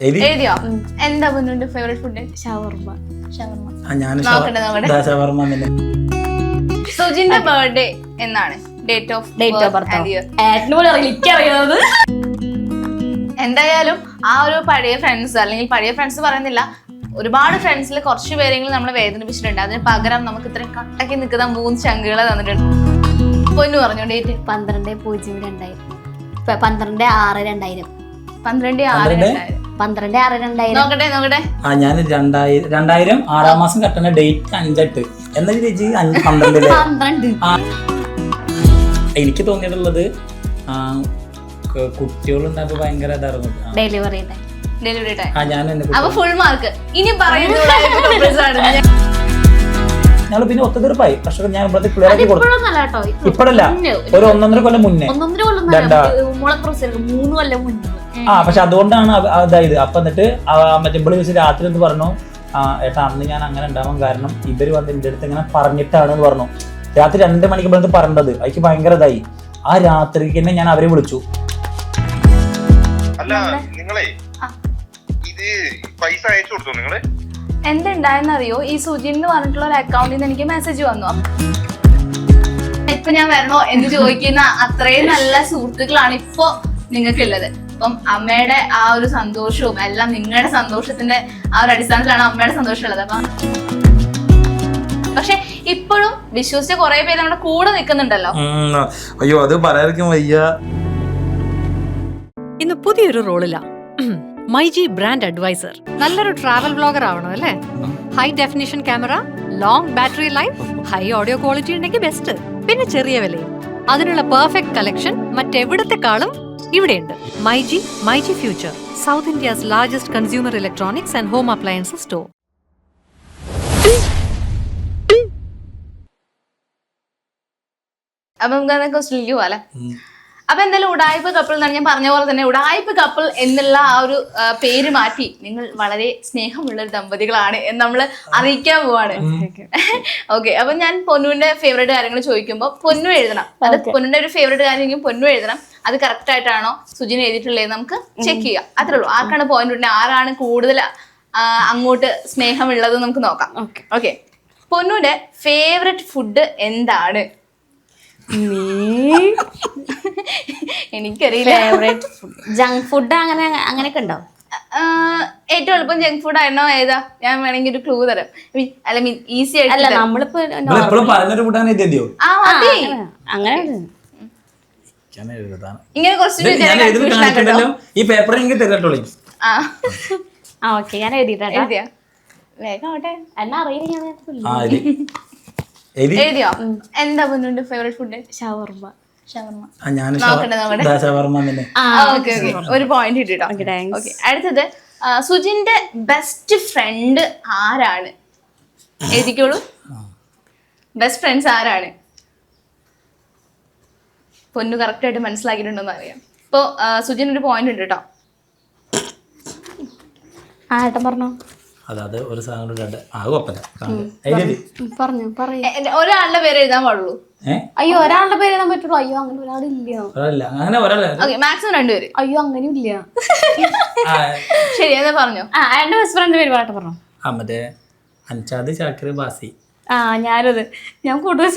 എഴുതിയോ? എന്താ പൊന്നുന്റെ favourite food? ഷവർമ്മ. സുജിന്റെ birthday എന്നാണ്? ഡേറ്റ് ഓഫ് ബർത്ത് അറിയുന്നത്. എന്തായാലും ആ ഒരു പഴയ ഫ്രണ്ട്സ്, അല്ലെങ്കിൽ പഴയ ഫ്രണ്ട്സ് പറയുന്നില്ല, ഒരുപാട് ഫ്രണ്ട്സിൽ കുറച്ച് പേരെങ്കിലും നമ്മളെ വേദനിപ്പിച്ചിട്ടുണ്ട്. അതിന് പകരം നമുക്ക് ഇത്രയും കട്ടക്കി നിൽക്കുന്ന 3 ചങ്കുകളെ തന്നിട്ടുണ്ട്. പൊന്നു പറഞ്ഞു ഡേറ്റ് 12/0/2000. 12/6/2000. 12/6/2000. നോക്കട്ടെ. ഞാൻ 2000 6 മാസം കട്ടണ ഡേറ്റ് 5/8 എന്നാ ചേച്ചി 12. എനിക്ക് തോന്നിയിട്ടുള്ളത് കുട്ടികളുണ്ടാകുമ്പോ ഭയങ്കര ഇതായിരുന്നു. Delivery time. അപ്പൊ ഫുൾ മാർക്ക്. ഇനി പറയുന്നത് ഞങ്ങൾ പിന്നെ ഒത്തുതീർപ്പായി. പക്ഷെ ഞാൻ ഇവിടുത്തെ ക്ലിയർ ആക്കി കൊടുത്തു. ഇപ്പോഴല്ല, ഒരു 1.5 കൊല്ലം മുന്നേ. 3 കൊല്ലം മുന്നേ. പക്ഷെ അതുകൊണ്ടാണ് അതായത്. അപ്പൊ എന്നിട്ട് മറ്റേ ഇവിടെ വെച്ച് രാത്രി എന്ന് പറഞ്ഞു, ഏട്ടാ അന്ന് ഞാൻ അങ്ങനെ ഉണ്ടാവാൻ കാരണം ഇവര് വന്ന് എന്റെ അടുത്ത് ഇങ്ങനെ പറഞ്ഞിട്ടാണെന്ന് പറഞ്ഞു. രാത്രി 2 മണിക്ക് ഇവിടെ പറഞ്ഞത് എനിക്ക് ഭയങ്കര ഇതായി. ആ രാത്രിക്ക് തന്നെ ഞാൻ അവരെ വിളിച്ചു. എന്തുണ്ടായെന്നറിയോ? ഈ സുജിൻ എന്ന് പറഞ്ഞിട്ടുള്ള ഒരു അക്കൗണ്ടിൽ നിന്ന് എനിക്ക് മെസ്സേജ് വന്നു. ഇപ്പൊ ഞാൻ വരണോ എന്ന് ചോദിക്കുന്ന അത്രയും നല്ല സുഹൃത്തുക്കളാണ് ഇപ്പൊ നിങ്ങൾക്കുള്ളത്. അപ്പം അമ്മയുടെ ആ ഒരു സന്തോഷവും എല്ലാം നിങ്ങളുടെ സന്തോഷത്തിന്റെ ആ ഒരു അടിസ്ഥാനത്തിലാണ് അമ്മയുടെ സന്തോഷം ഉള്ളത്. അപ്പൊ പക്ഷെ ഇപ്പോഴും വിശ്വസിച്ച കുറെ പേര് നമ്മുടെ കൂടെ നിൽക്കുന്നുണ്ടല്ലോ. അയ്യോ, അത് പറയാതിരിക്കും വയ്യ. ഇന്ന് പുതിയൊരു റോളില മൈജി ബ്രാൻഡ് അഡ്വൈസർ. നല്ലൊരു ട്രാവൽ വ്ലോഗർ ആവണം അല്ലേ? High definition camera, long battery life, high audio quality ഉണ്ടെങ്കിൽ ബെസ്റ്റ്. പിന്നെ ചെറിയ വിലയും. അതിനുള്ള പെർഫെക്റ്റ് കളക്ഷൻ മറ്റെവിടത്തെക്കാളും ഇവിടെയുണ്ട്. MyG future, south India's largest consumer electronics and home appliances store. അപ്പൊ നമുക്ക് ക്വസ്റ്റ്യനിലേക്ക് പോവാല്ലേ? അപ്പൊ എന്തായാലും ഉഡായിപ്പ് കപ്പിൾ എന്നാണ് ഞാൻ പറഞ്ഞ പോലെ തന്നെ ഉഡായിപ്പ് കപ്പിൾ എന്നുള്ള ആ ഒരു പേര് മാറ്റി നിങ്ങൾ വളരെ സ്നേഹമുള്ള ഒരു ദമ്പതികളാണ് എന്ന് നമ്മൾ അറിയിക്കാൻ പോവാണ്. ഓക്കെ, അപ്പൊ ഞാൻ പൊന്നുവിന്റെ ഫേവറേറ്റ് കാര്യങ്ങൾ ചോദിക്കുമ്പോൾ പൊന്നു എഴുതണം. അത് പൊന്നുവിന്റെ ഒരു ഫേവറേറ്റ് കാര്യം പൊന്നു എഴുതണം. അത് കറക്റ്റ് ആയിട്ടാണോ സുജിന് എഴുതിയിട്ടുള്ളത് നമുക്ക് ചെക്ക് ചെയ്യാം. അത്രേ ഉള്ളൂ. ആർക്കാണ് പോയിന്റ് ഉണ്ടെങ്കിൽ ആരാണ് കൂടുതൽ അങ്ങോട്ട് സ്നേഹമുള്ളത് നമുക്ക് നോക്കാം. ഓക്കെ, പൊന്നുവിന്റെ ഫേവറേറ്റ് ഫുഡ് എന്താണ്? എനിക്കറിയില്ല. ഫേവറേറ്റ് ഫുഡ് ജങ്ക് ഫുഡ് അങ്ങനെയൊക്കെ ഉണ്ടോ? ഏറ്റവും എളുപ്പം ജങ്ക് ഫുഡ് ആയിരുന്നോ ഏതാ? ഞാൻ വേണമെങ്കിൽ ഒരു ക്ലൂ തരാം. ഈസി ആയിട്ട് അല്ല, നമ്മളിപ്പോ ഇങ്ങനെ കുറച്ച് ഈ പേപ്പർ ഞാൻ എഴുതിട്ടാ. വേഗം ആവട്ടെ. എന്നാ അറിയില്ല. എഴുതിയോ? എന്താ പൊന്നുന്റെ ഫേവറേറ്റ് ഫുഡ്? ഷവർമ്മ. ഒരു പോയിന്റ് കിട്ടിട്ടോ. അടുത്തത് സുജിന്റെ ബെസ്റ്റ് ഫ്രണ്ട് ആരാണ്? എഴുതിക്കോളൂ. ബെസ്റ്റ് ഫ്രണ്ട്സ് ആരാണ്? പൊന്നു കറക്റ്റ് ആയിട്ട് മനസ്സിലാക്കിയിട്ടുണ്ടോന്ന് അറിയാം. ഇപ്പൊ സുജിൻ ഒരു പോയിന്റ് ഉണ്ട് കേട്ടോ. ഏട്ടൻ പറഞ്ഞോ. അതായത് ഒരു സാധനം ഒരാളുടെ പേര് എഴുതാൻ പാടുള്ളൂ. അയ്യോ, ഒരാളുടെ പേര് എഴുതാൻ പറ്റുള്ളൂ. അയ്യോ, അങ്ങനെ ഒരാളില്ല. മാക്സിമം 2 പേര്. അയ്യോ, അങ്ങനെയും ഇല്ല. ശരി, എന്നാ പറഞ്ഞോ. എന്റെ ബെസ്റ്റ് ഫ്രണ്ട് പേര് പാട്ട് പറഞ്ഞു. മറ്റേ അൻഷാദ് ഷാക്കിർ ബാസി. ഞാനത് ഞാൻ കൂടുതൽ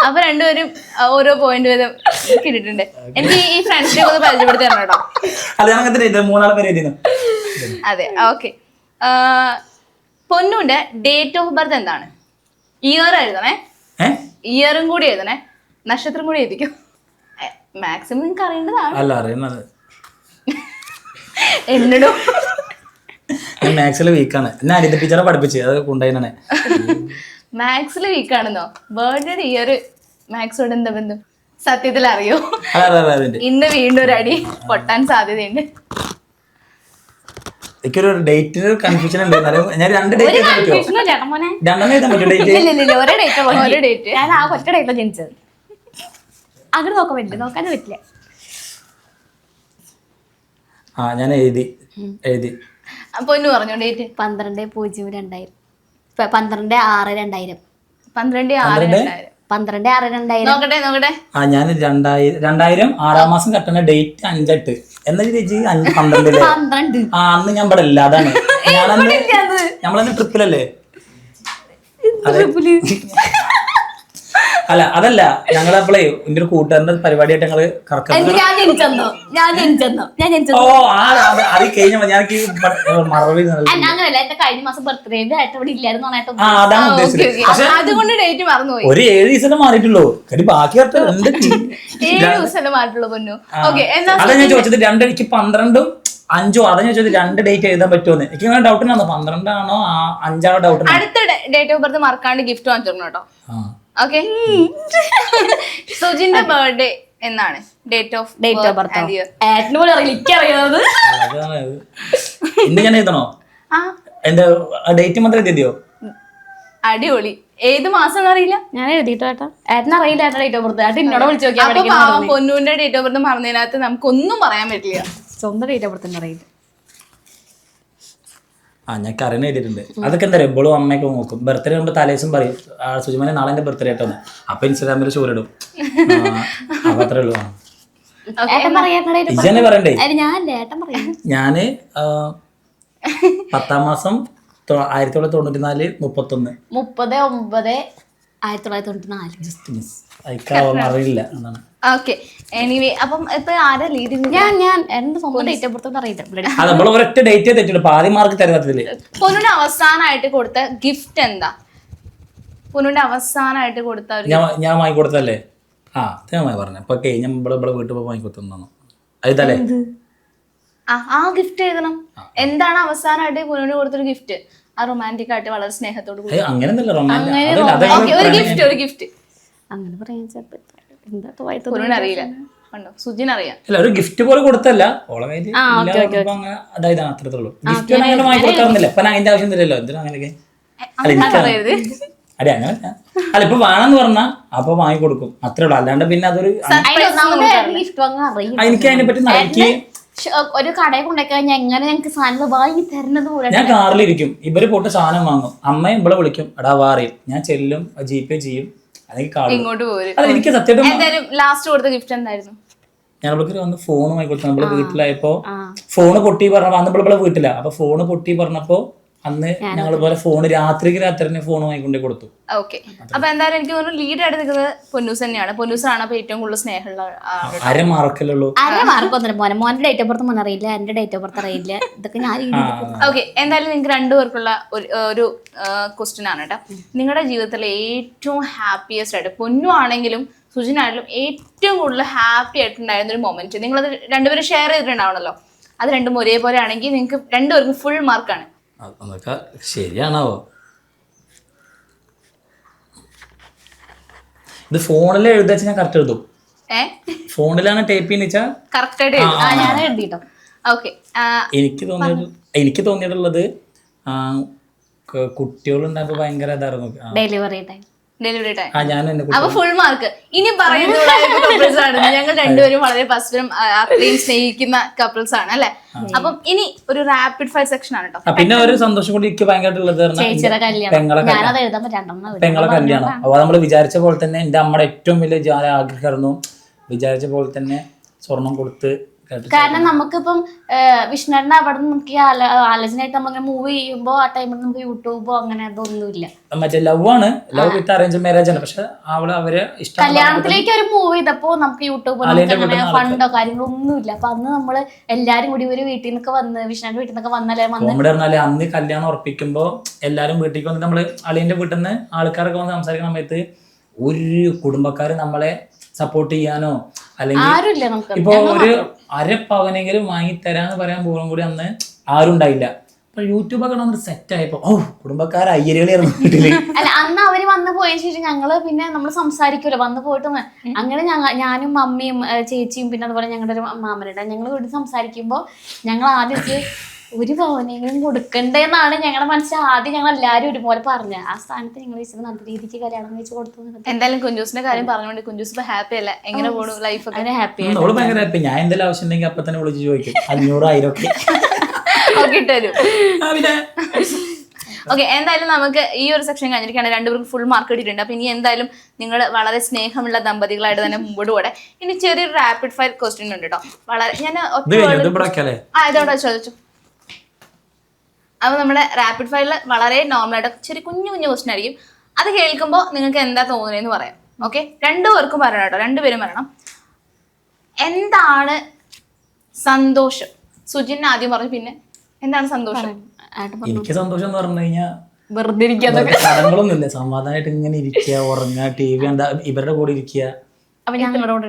അപ്പൊ 2 പേരും ഓരോ പോയിന്റ് വീതം കിട്ടിയിട്ടുണ്ട്. എനിക്ക് ഈ ഫ്രണ്ട്സിനെ ഒന്ന് പരിചയപ്പെടുത്തി തരണം കേട്ടോ. അതെ, ഓക്കെ. പൊന്നുന്റെ ഡേറ്റ് ഓഫ് ബർത്ത് എന്താണ്? ഇയർ എഴുതണേ, ഇയറും കൂടി എഴുതണേ, നക്ഷത്രം കൂടി എഴുതിക്കും. മാക്സിമം നിങ്ങൾക്ക് അറിയേണ്ടതാണ്. എന്നോടും മാത്സിൽ വീക്കാണ്. അനിത ടീച്ചറെ പഠിപ്പിച്ചു, അത് കൊണ്ടുപോയിനാണ്. മാത്സിൽ വീക്കാണെന്നോ? ബർത്ത്ഡേ ഇയർ മാത്സോട് എന്താ ബന്ധം? സത്യത്തിൽ അറിയോ? ഇന്ന് വീണ്ടും ഒരു അടി പൊട്ടാൻ സാധ്യതയുണ്ട്. എനിക്കൊരു ഡേറ്റിന് കൺഫ്യൂഷൻ ഉണ്ട്. ഞാൻ 2 ഡേറ്റ് എഴുതാൻ പറ്റുമോ? 2 എഴുതാൻ പറ്റുമോ? ഒരു ഡേറ്റ്. ഞാൻ ആ ഒറ്റ ഡേറ്റിലാണ് ജനിച്ചത്. അങ്ങനെ നോക്കാൻ പറ്റില്ല, നോക്കാനും പറ്റില്ല. ഞാൻ എഴുതി. പൊന്നു പറഞ്ഞോ ഡേറ്റ്. 12/0/2000. 12/6/2000. 12/6/2000. 12/6/2000. നോക്കട്ടെ ഞാൻ 2000 6 മാസം കട്ടണ ഡേറ്റ് 5/8 എന്നാ ചേച്ചി 12 12. അന്ന് ഞാൻ ഇവിടെ ഇല്ല, അതാണ് ഞാനന്ന് നമ്മളന്ന് ട്രിപ്പിലല്ലേ. അല്ല അതല്ല, ഞങ്ങളപ്പോളേ എന്റെ ഒരു കൂട്ടുകാരന്റെ പരിപാടിയായിട്ട് ഞങ്ങള് കറക്കം. ഞാൻ ജനിച്ചെന്നോ ഓ അത് കഴിഞ്ഞ ഞാൻ മറവി അങ്ങനല്ല, എന്റെ കഴിഞ്ഞ മാസം ബർത്ത്ഡേ ആയിട്ട് ഇവിടെ ഇല്ലായിരുന്നു. അതാണ് ഉദ്ദേശിച്ചത്. പക്ഷെ അതുകൊണ്ട് ഡേറ്റ് മറന്നുപോയി. ഒരു 7 ദിവസം മാറിയിട്ടുള്ളൂ. ബാക്കി 7 ദിവസം മാറിയിട്ടുള്ളൂ പൊന്നു. ഓക്കെ, അതാ ഞാൻ ചോദിച്ചത്. 2 എനിക്ക് 12 5 അതാ ഞാൻ ചോദിച്ചത് 2 ഡേറ്റ് എഴുതാൻ പറ്റുമെന്ന്. എനിക്ക് അങ്ങനെ ഡൗട്ട് ഉണ്ടായിരുന്നു, 12 ആണോ 5 ആണോ ഡൗട്ട്. അടുത്ത ഡേറ്റ് ഓഫ് ബർത്ത് മറക്കാണ്ട് ഗിഫ്റ്റ് വാങ്ങിച്ചു കേട്ടോ. ഓക്കെ, സുജിന്റെ ബർത്ത്ഡേ എന്നാണ്? ഡേറ്റ് ഓഫ് ബർത്ത് ഏട്ടന് പോലും അറിയില്ല, എനിക്കറിയാവുന്നത്. ഇന്ന് ഞാൻ എഴുതണോ? എന്റെ ഡേറ്റ് മാത്രം എഴുതിയോ? അടിപൊളി. ഏത് മാസം അറിയില്ല, ഞാൻ എഴുതിട്ടോ ഏട്ടാ. ഏട്ടനറിയില്ല ഏട്ടാ ഡേറ്റ് ഓഫ് ബർത്ത്. ഏട്ടൻ എന്നോട് വിളിച്ചു നോക്കിയാൽ പൊന്നൂന്റെ ഡേറ്റ് ഓഫ് ബർത്ത് മറന്നതിനകത്ത് നമുക്കൊന്നും പറയാൻ പറ്റില്ല. സ്വന്തം ഡേറ്റ് ഓഫ് ബർത്ത് അറിയില്ല. ഞാൻ കറിന് എഴുതിയിട്ടുണ്ട്. അതൊക്കെ എന്താ പറയുക, എപ്പോഴും അമ്മയൊക്കെ നോക്കും. ബർത്ത്ഡേ ആകുമ്പോൾ തലേദിവസം പറയും സുജിമനെ നാളെ എന്റെ ബർത്ത്ഡേ ആയിട്ടോന്ന്. അപ്പൊ ഇൻസ്റ്റാഗ്രാമിൽ ഷോറിടും. അപ്പൊ അത്രേ ഉള്ളൂ. ഇജന്നെ പറയണ്ടേ? ഞാന് 10ാം മാസം 1994 31 30/9/1994. അറിയില്ല എന്നാണ്. ഓക്കെ, എനിവേ അപ്പം ഇപ്പൊ ആരാ ലീഡ്? ഞാൻ എന്റെ സ്വന്തം ഡേറ്റ് ഓഫ് ബർത്ത് അറിയില്ല. അത് നമ്മൾ ഒരൊറ്റ ഡേറ്റ് തെറ്റിട്ട് പാതി മാർക്ക് തരുന്നതില്. പൊന്നുന്റെ അവസാനമായിട്ട് കൊടുത്ത ഗിഫ്റ്റ് എന്താ? പൊന്നുന്റെ അവസാനമായിട്ട് കൊടുത്ത ഞാൻ വാങ്ങിക്കൊടുത്തല്ലേ? ഞാൻ പറഞ്ഞു ഇപ്പൊ കഴിഞ്ഞ ഇവിടെ വീട്ടിൽ പോയി വാങ്ങിക്കൊടുത്തു. അതല്ലേ ആ ഗിഫ്റ്റ് എഴുതണം. എന്താണ് അവസാനമായിട്ട് പൊന്നുന് കൊടുത്തൊരു ഗിഫ്റ്റ്? ആ റൊമാൻറ്റിക് ആയിട്ട് വളരെ സ്നേഹത്തോട് കൂടി. അങ്ങനെയൊന്നുമില്ല, ഒരു ഗിഫ്റ്റ് അങ്ങനെ പറയാൻ അറിയില്ല. സുജിനറിയാം. അല്ല, ഒരു ഗിഫ്റ്റ് പോലെ കൊടുത്തല്ല, ഓളെ കയ്യിൽ അതായത് അത്രത്തുള്ളൂ. ഗിഫ്റ്റ് അങ്ങനെ വാങ്ങിക്കൊടുക്കാറുന്നില്ല. ഇപ്പൊ അതിന്റെ ആവശ്യം തരില്ലല്ലോ. എന്തിനാ അങ്ങനെയൊക്കെ? അതെ അങ്ങനെ അല്ല, ഇപ്പൊ വേണമെന്ന് പറഞ്ഞാ അപ്പൊ വാങ്ങിക്കൊടുക്കും, അത്രേ ഉള്ളൂ. അല്ലാണ്ട് പിന്നെ അതൊരു എനിക്ക് അതിനെ പറ്റി എനിക്ക് ഒരു കടയിൽ കൊണ്ടുപോയി എങ്ങനെ ഞങ്ങൾക്ക് സാധനങ്ങൾ വാങ്ങി തരുന്നത് പോലെ. ഞാൻ കാറിലിരിക്കും, ഇവര് പോയിട്ട് സാധനം വാങ്ങും, അമ്മയും ഇവിടെ വിളിക്കും, എടാ വാറിയും ഞാൻ ചെല്ലും, ജിപേ ചെയ്യും, ഇങ്ങോട്ട് പോരും. എനിക്ക് സത്യം ലാസ്റ്റ് കൊടുത്ത ഗിഫ്റ്റ് എന്തായിരുന്നു? ഞാൻ ഇവിടെ വന്ന് ഫോൺ വാങ്ങിക്കൊടുത്തു. നമ്മള് വീട്ടിലായപ്പോ ഫോണ് പൊട്ടി പറഞ്ഞപ്പോ അന്ന് ഇവിടെ വീട്ടില, അപ്പൊ ഫോണ് പൊട്ടി പറഞ്ഞപ്പോ അന്ന് ഞങ്ങൾ പോലെ ഫോണ് രാത്രിക്ക് തന്നെ ഫോൺ വാങ്ങിക്കൊണ്ടേ കൊടുത്തു. ഓക്കെ, അപ്പൊ എന്തായാലും എനിക്ക് തോന്നുന്നു ലീഡ് ആയിട്ട് നിൽക്കുന്നത് പൊന്നൂസ് തന്നെയാണ്. പൊന്നൂസാണ് അപ്പൊ ഏറ്റവും കൂടുതൽ സ്നേഹമുള്ള. അരമാർക്കല്ലുള്ളൂ. അരമാർക്കൊന്നും മോന്റെ ഡേറ്റ് ഓഫ് ബർത്ത് മോൻ അറിയില്ല, എന്റെ ഡേറ്റ് ഓഫ് ബർത്ത് അറിയില്ല. ഇതൊക്കെ ഞാൻ. ഓക്കെ, എന്തായാലും നിങ്ങൾക്ക് രണ്ടുപേർക്കുള്ള ഒരു ക്വസ്റ്റ്യൻ ആണ് കേട്ടോ. നിങ്ങളുടെ ജീവിതത്തിലെ ഏറ്റവും ഹാപ്പിയസ്റ്റ് ആയിട്ട്, പൊന്നു ആണെങ്കിലും സുജിനാണെങ്കിലും ഏറ്റവും കൂടുതൽ ഹാപ്പി ആയിട്ടുണ്ടായിരുന്ന ഒരു മൊമെന്റ് നിങ്ങളത് രണ്ടുപേരും ഷെയർ ചെയ്തിട്ടുണ്ടാവണല്ലോ. അത് രണ്ടും ഒരേപോലെ ആണെങ്കിൽ നിങ്ങൾക്ക് രണ്ടുപേർക്കും ഫുൾ മാർക്കാണ്. അതൊക്കെ ശരിയാണാവോ? ഇത് ഫോണിൽ എഴുതാച്ച ഞാൻ കറക്റ്റ് എഴുതും. ഫോണിലാണ് ടൈപ്പ് ചെയ്യുന്ന കറക്റ്റ് ആയിട്ട് ഞാൻ എഴുതിട്ടോ. ഓക്കെ, എനിക്ക് തോന്നിയിട്ടുള്ളത് കുട്ടികളുണ്ടായപ്പോ ഭയങ്കര ഇതായിരുന്നു ഡെലിവറി ടൈം. അപ്പൊ ഫുൾ മാർക്ക്. ഇനി പറയുന്നത് കപ്പിൾസ് ആണ്. ഞങ്ങൾ രണ്ടുപേരും വളരെ പരസ്പരം അത്രയും സ്നേഹിക്കുന്ന കപ്പിൾസ് ആണ് അല്ലെ. അപ്പം ഇനി ഒരു റാപ്പിഡ് ഫയർ സെക്ഷൻ ആണ് കേട്ടോ. പിന്നെ ഒരു സന്തോഷം കൂടി എനിക്ക് ഭയങ്കരമായിട്ടുള്ളത് പെങ്ങളെ കല്യാണം. അപ്പൊ നമ്മള് വിചാരിച്ച പോലെ തന്നെ എന്റെ അമ്മയുടെ ഏറ്റവും വലിയ ആഗ്രഹമായിരുന്നു. വിചാരിച്ച പോലെ തന്നെ സ്വർണം കൊടുത്ത്. കാരണം നമുക്കിപ്പം വിഷ്ണുവിന്റെ അവിടെ നമുക്ക് ആലോചനയായിട്ട് നമ്മളിങ്ങനെ മൂവ് ചെയ്യുമ്പോ ആ ടൈമിൽ നമുക്ക് യൂട്യൂബോ അങ്ങനെ അതൊന്നുമില്ല. മറ്റേ ലവ് ആണ്, ലവ് വിത്ത് അറേഞ്ച് മാരേജ് ആണ്. പക്ഷെ അവരെ ഇഷ്ടം കല്യാണത്തിലേക്ക് ഒരു മൂവ് ചെയ്തപ്പോ നമുക്ക് യൂട്യൂബ് അങ്ങനെ ഫണ്ടോ കാര്യങ്ങളോ ഒന്നുമില്ല. അപ്പൊ അന്ന് നമ്മള് എല്ലാരും കൂടി ഒരു വീട്ടിൽ നിന്നൊക്കെ വന്ന് വിഷ്ണുവിന്റെ വീട്ടിൽ നിന്നൊക്കെ വന്നാലേ അന്ന് കല്യാണം ഉറപ്പിക്കുമ്പോ എല്ലാരും വീട്ടിലേക്ക് വന്നിട്ട് നമ്മള് അളിയന്റെ വീട്ടിൽ നിന്ന് ആൾക്കാരൊക്കെ വന്ന് സംസാരിക്കുന്ന സമയത്ത് ഒരു കുടുംബക്കാര് നമ്മളെ സപ്പോർട്ട് ചെയ്യാനോ അല്ലെങ്കിൽ ഇപ്പൊ ഒരു അരപ്പവനെങ്കിലും വാങ്ങിത്തരാന്ന് പറയാൻ പോലും കൂടി അന്ന് ആരും ഉണ്ടായില്ല. അപ്പൊ യൂട്യൂബൊക്കെ നമ്മൾ സെറ്റ് ആയപ്പോ കുടുംബക്കാർ അയ്യരുകളിയായിരുന്നു വീട്ടില്. അല്ല, അന്ന് അവര് വന്നു പോയതിനു ശേഷം ഞങ്ങള് പിന്നെ നമ്മൾ സംസാരിക്കൂല, വന്നു പോയിട്ട് അങ്ങനെ ഞാനും മമ്മിയും ചേച്ചിയും പിന്നെ അതുപോലെ ഞങ്ങളുടെ ഒരു മാമനുണ്ട്, ഞങ്ങൾ വീട്ടിൽ സംസാരിക്കുമ്പോ ഞങ്ങൾ ആദ്യം ഒരു പവനെങ്കിലും കൊടുക്കണ്ടേന്നാണ് ഞങ്ങളുടെ മനസ്സിൽ ആദ്യം ഞങ്ങൾ എല്ലാരും ഒരുപോലെ പറഞ്ഞത്. ആ സ്ഥാനത്ത് ഞങ്ങൾ നല്ല രീതിക്ക് കല്യാണം വെച്ച് കൊടുത്തു. എന്തായാലും കുഞ്ചൂസിന്റെ കാര്യം പറഞ്ഞുകൊണ്ട് കുഞ്ചൂസ് ഇപ്പൊ ഹാപ്പി അല്ല, എങ്ങനെ പോണു ലൈഫ് ഒക്കെ? ഹാപ്പി. ഞാൻ എന്തെങ്കിലും ആവശ്യം ഉണ്ടെങ്കിൽ അപ്പൊ തന്നെ വിളിച്ച് ചോദിക്കും. 500 1000 ഒക്കെ ഇട്ടുതരും. ഓക്കെ, എന്തായാലും നമുക്ക് ഈ ഒരു സെക്ഷൻ കഴിഞ്ഞിരിക്കുകയാണ്. രണ്ടുപേർക്ക് ഫുൾ മാർക്ക് കിട്ടിയിട്ടുണ്ട്. അപ്പൊ ഇനി എന്തായാലും നിങ്ങൾ വളരെ സ്നേഹമുള്ള ദമ്പതികളായിട്ട് തന്നെ മുമ്പോട്ട് പോടെ. ഇനി ചെറിയൊരു റാപ്പിഡ് ഫയർ ക്വസ്റ്റ്യൻ ഉണ്ട് കേട്ടോ. വളരെ ഞാൻ ഇതോടെ ചോദിച്ചു. അപ്പൊ നമ്മുടെ റാപ്പിഡ് ഫയറിൽ വളരെ നോർമലായിട്ട് ചെറിയ കുഞ്ഞു കുഞ്ഞു ക്വസ്റ്റ്യൻ ആയിരിക്കും. അത് കേൾക്കുമ്പോൾ നിങ്ങൾക്ക് എന്താ തോന്നുന്നതെന്ന് പറയാം. ഓക്കെ, രണ്ടുപേർക്കും പറയണം കേട്ടോ, രണ്ടുപേരും പറയണം. എന്താണ് സന്തോഷം? സുജിൻ ആദ്യം പറഞ്ഞു, പിന്നെ എന്താണ് സന്തോഷം? എനിക്ക് സന്തോഷം എന്ന് പറഞ്ഞു കഴിഞ്ഞാൽ വെറുതെ കടങ്ങളൊന്നുമില്ല, സമാധാനമായിട്ട് ഇങ്ങനെ ഇരിക്കുക, ഉറങ്ങുക, TV കണ്ട, ഇവരുടെ കൂടെ ഇരിക്കുക. അപ്പൊ ഞങ്ങളോട്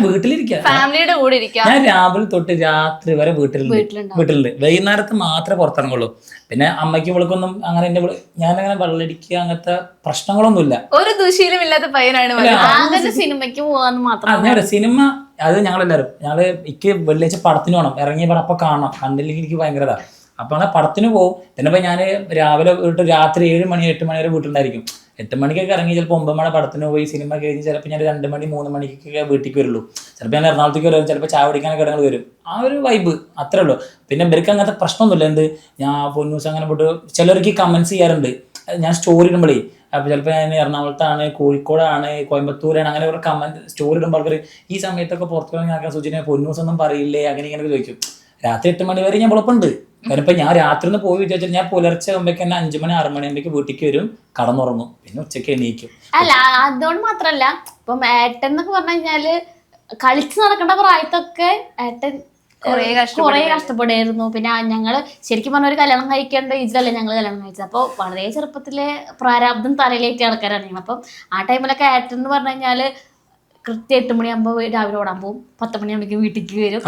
വീട്ടിലിരിക്കുക, ഫാമിലിയുടെ കൂടെ ഇരിക്കുക. ഞാൻ രാവിലെ തൊട്ട് രാത്രി വരെ വീട്ടിലുണ്ട്. വൈകുന്നേരത്ത് മാത്രമേ പുറത്തിറങ്ങുള്ളൂ. പിന്നെ അമ്മയ്ക്ക് വിളിക്കൊന്നും അങ്ങനെ എന്റെ ഞാനങ്ങനെ വെള്ളടിക്കുക അങ്ങനത്തെ പ്രശ്നങ്ങളൊന്നുമില്ല. ഒരു ദുശീലം ഇല്ലാത്ത പയ്യനാണ്. സിനിമയ്ക്ക് പോകാന്ന് മാത്രം. സിനിമ അത് ഞങ്ങളെല്ലാരും എനിക്ക് വെള്ളിയാഴ്ച പടത്തിന് പോകണം, ഇറങ്ങിയ പടം അപ്പൊ കാണണം, കണ്ടില്ലെങ്കിൽ എനിക്ക് ഭയങ്കര അപ്പൊ അങ്ങനെ പടത്തിന് പോകും. പിന്നെ ഇപ്പൊ ഞാൻ രാവിലെ രാത്രി 7 മണി 8 മണി വരെ വീട്ടിലുണ്ടായിരിക്കും. 8 മണിക്കൊക്കെ ഇറങ്ങി ചിലപ്പോൾ 9 മണി പടത്തിന് പോയി സിനിമ കഴിഞ്ഞ് ചിലപ്പോൾ ഞാൻ 2 മണി 3 മണിക്കൊക്കെ വീട്ടിലേക്ക് വരുള്ളൂ. ചിലപ്പോൾ ഞാൻ എറണാകുളത്തേക്ക് വരും, ചിലപ്പോൾ ചായ കുടിക്കാനൊക്കെ ഇടങ്ങൾ വരും. ആ ഒരു വൈബ് അത്രേ ഉള്ളൂ. പിന്നെ ഇവർക്ക് അങ്ങനത്തെ പ്രശ്നമൊന്നുമില്ല. എന്ത് ഞാൻ പൊന്നൂസ് അങ്ങനെ പോയിട്ട് ചിലർക്ക് കമന്റ്സ് ചെയ്യാറുണ്ട് ഞാൻ സ്റ്റോറി ഇടുമ്പോഴേ. അപ്പോൾ ചിലപ്പോൾ ഞാൻ എറണാകുളത്താണ്, കോഴിക്കോടാണ്, കോയമ്പത്തൂരാണ്, അങ്ങനെ ഒരു കമന്റ് സ്റ്റോറി ഇടുമ്പോൾ ആൾക്കാർ ഈ സമയത്തൊക്കെ പുറത്തു ആക്കാൻ സുജിനെ പൊന്നൂസ് ഒന്നും പറയില്ലേ അങ്ങനെ ഇങ്ങനെയൊക്കെ ചോദിക്കും. രാത്രി 8 മണി വരെ ഞാൻ ഉളപ്പുണ്ട്. കാരണം ഇപ്പൊ ഞാൻ രാത്രി ഒന്ന് പോയി വിചാരിച്ചാൽ ഞാൻ പുലർച്ചെ ആകുമ്പോഴേക്ക് തന്നെ 5 മണി 6 മണിയാകുമ്പോഴേക്ക് വീട്ടിലേക്ക് വരും, കടന്നുറങ്ങും, പിന്നെ ഉച്ചയ്ക്ക് എണീക്കും. അല്ല അതുകൊണ്ട് മാത്രല്ല, ഇപ്പം ഏട്ടൻ എന്നൊക്കെ പറഞ്ഞു കഴിഞ്ഞാല് കളിച്ച് നടക്കേണ്ട പ്രായത്തൊക്കെ ഏട്ടൻ കുറെ കഷ്ടപ്പെടായിരുന്നു. പിന്നെ ഞങ്ങള് ശരിക്കും പറഞ്ഞ ഒരു കല്യാണം കഴിക്കേണ്ട ഏജിലല്ലേ ഞങ്ങൾ കല്യാണം കഴിച്ചത്. അപ്പോൾ വളരെ ചെറുപ്പത്തിലെ പ്രാരാബ്ദം തലയിലേറ്റി ആൾക്കാരാണ് ഞങ്ങൾ. അപ്പം ആ ടൈമിലൊക്കെ ഏട്ടൻ എന്ന് പറഞ്ഞു കഴിഞ്ഞാല് കൃത്യം 8 മണിയാകുമ്പോൾ രാവിലെ ഓടാൻ പോകും, 10 മണിയാകുമ്പോഴേക്ക് വീട്ടിലേക്ക് വരും.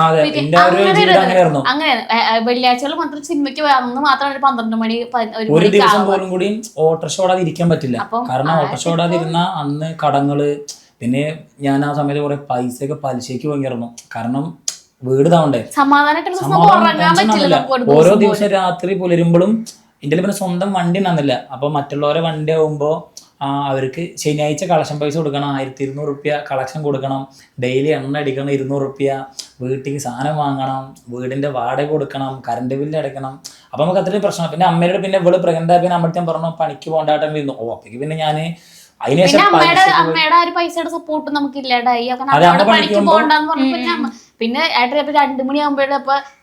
അങ്ങനെയാണ്. വെള്ളിയാഴ്ചകൾ മാത്രം സിനിമയ്ക്ക് അന്ന് മാത്രമാണ് 12 മണി ഒരു ദിവസം പോലും കൂടി ഓട്ടോറിക്ഷ ഓടാതെ ഇരിക്കാൻ പറ്റില്ല. കാരണം ഓട്ടോറിക്ഷ ഓടാതെ ഇരുന്ന അന്ന് കടങ്ങള്, പിന്നെ ഞാൻ ആ സമയത്ത് കുറെ പൈസയൊക്കെ പലിശയ്ക്ക് വാങ്ങിയിരുന്നു. കാരണം വീട് താവണ്ടേ, ഓരോ ദിവസം രാത്രി പുലരുമ്പോഴും എൻ്റെ പിന്നെ സ്വന്തം വണ്ടി ഉണ്ടാകുന്നില്ല. അപ്പൊ മറ്റുള്ളവരെ വണ്ടി ആകുമ്പോ അവർക്ക് ശനിയാഴ്ച കളക്ഷൻ പൈസ കൊടുക്കണം, 1200 റുപ്യ കളക്ഷൻ കൊടുക്കണം, ഡെയിലി എണ്ണ അടിക്കണം 200 റുപ്യ, വീട്ടിലേക്ക് സാധനം വാങ്ങണം, വീടിന്റെ വാടക കൊടുക്കണം, കറണ്ട് ബില്ല് അടയ്ക്കണം. അപ്പൊ നമുക്ക് അത്രയും പ്രശ്നം. പിന്നെ അമ്മയുടെ പിന്നെ ഇവള് പ്രഗ്നന്റ് ആയി, പിന്നെ അമ്മയ്ക്ക് പറഞ്ഞു പണിക്ക് പോകണ്ടായിട്ട് ഇരുന്നു. അപ്പേക്ക് പിന്നെ ഞാൻ അമ്മയുടെ ആ ഒരു പൈസയുടെ സപ്പോർട്ട് നമുക്ക് ഇല്ലാണ്ടായി. പണിക്ക് പോകണ്ടെന്ന് പറഞ്ഞപ്പോ പിന്നെ ഏട്ടൻ 2 മണിയാകുമ്പോഴേ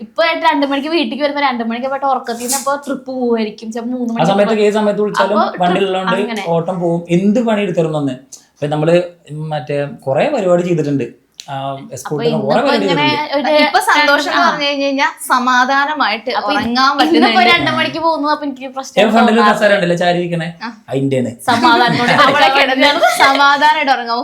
ഇപ്പൊ ഏട്ടൻ 2 മണിക്ക് വീട്ടിലേക്ക് വരുമ്പോ 2 മണിക്ക് പോയിട്ട് ഉറക്കത്തിൽ നിന്ന് ഇപ്പൊ ട്രിപ്പ് പോവായിരിക്കും. 3 മണി സമയത്ത് വിളിച്ചാലും വണ്ടി ഉള്ളതുകൊണ്ട് ഓട്ടം പോകും. എന്ത് പണി എടുത്തിരുന്നു. അപ്പൊ നമ്മള് മറ്റേ കുറെ പരിപാടി ചെയ്തിട്ടുണ്ട്. ഇപ്പൊ സന്തോഷം എന്ന് പറഞ്ഞു കഴിഞ്ഞാൽ സമാധാനമായിട്ട് ഉറങ്ങാൻ പറ്റുന്ന 2 മണിക്ക് പോകുന്നത്. അപ്പൊ എനിക്ക് പ്രശ്നം സമാധാനമായിട്ട് ഉറങ്ങാൻ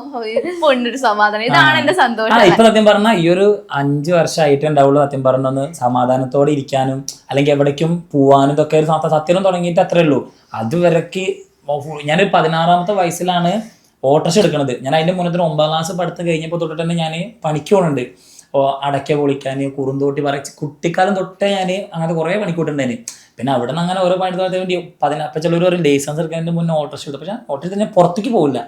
ഒരു സമാധാനം. ഇതാണ് എന്റെ സന്തോഷം. ഇപ്പൊ സത്യം പറഞ്ഞാൽ ഈ ഒരു 5 വർഷമായിട്ട് ഉണ്ടാവുള്ളൂ സത്യം പറഞ്ഞൊന്ന് സമാധാനത്തോടെ ഇരിക്കാനും അല്ലെങ്കിൽ എവിടേക്കും പോവാനും ഇതൊക്കെ ഒരു സത്യം തുടങ്ങിയിട്ട് അത്രേ ഉള്ളൂ. അതുവരക്ക് ഞാനൊരു 16-ാമത്തെ വയസ്സിലാണ് ഓട്ടോറിക്ഷ എടുക്കണത്. ഞാൻ അതിന്റെ മുന്നേ 9ാം ക്ലാസ് പഠിത്തം കഴിഞ്ഞപ്പോൾ തൊട്ടിട്ട് തന്നെ ഞാൻ പണിക്ക് പോകുന്നുണ്ട്. അടയ്ക്ക പൊളിക്കാൻ, കുറുന്തോട്ടി പറച്ച് കുട്ടിക്കാലം തൊട്ടേ ഞാൻ അങ്ങനത്തെ കുറേ പണിക്കൂട്ടുണ്ടായിരുന്നു. പിന്നെ അവിടെ നിന്ന് അങ്ങനെ ഓരോ പണി വേണ്ടി അപ്പം ചിലർ പറയും ലൈസൻസ് എടുക്കുന്നതിന് മുന്നേ ഓട്ടോറിക്ഷ എടുത്തു. പക്ഷേ ഓട്ടോറിക്ഷ തന്നെ പുറത്തേക്ക് പോകില്ല,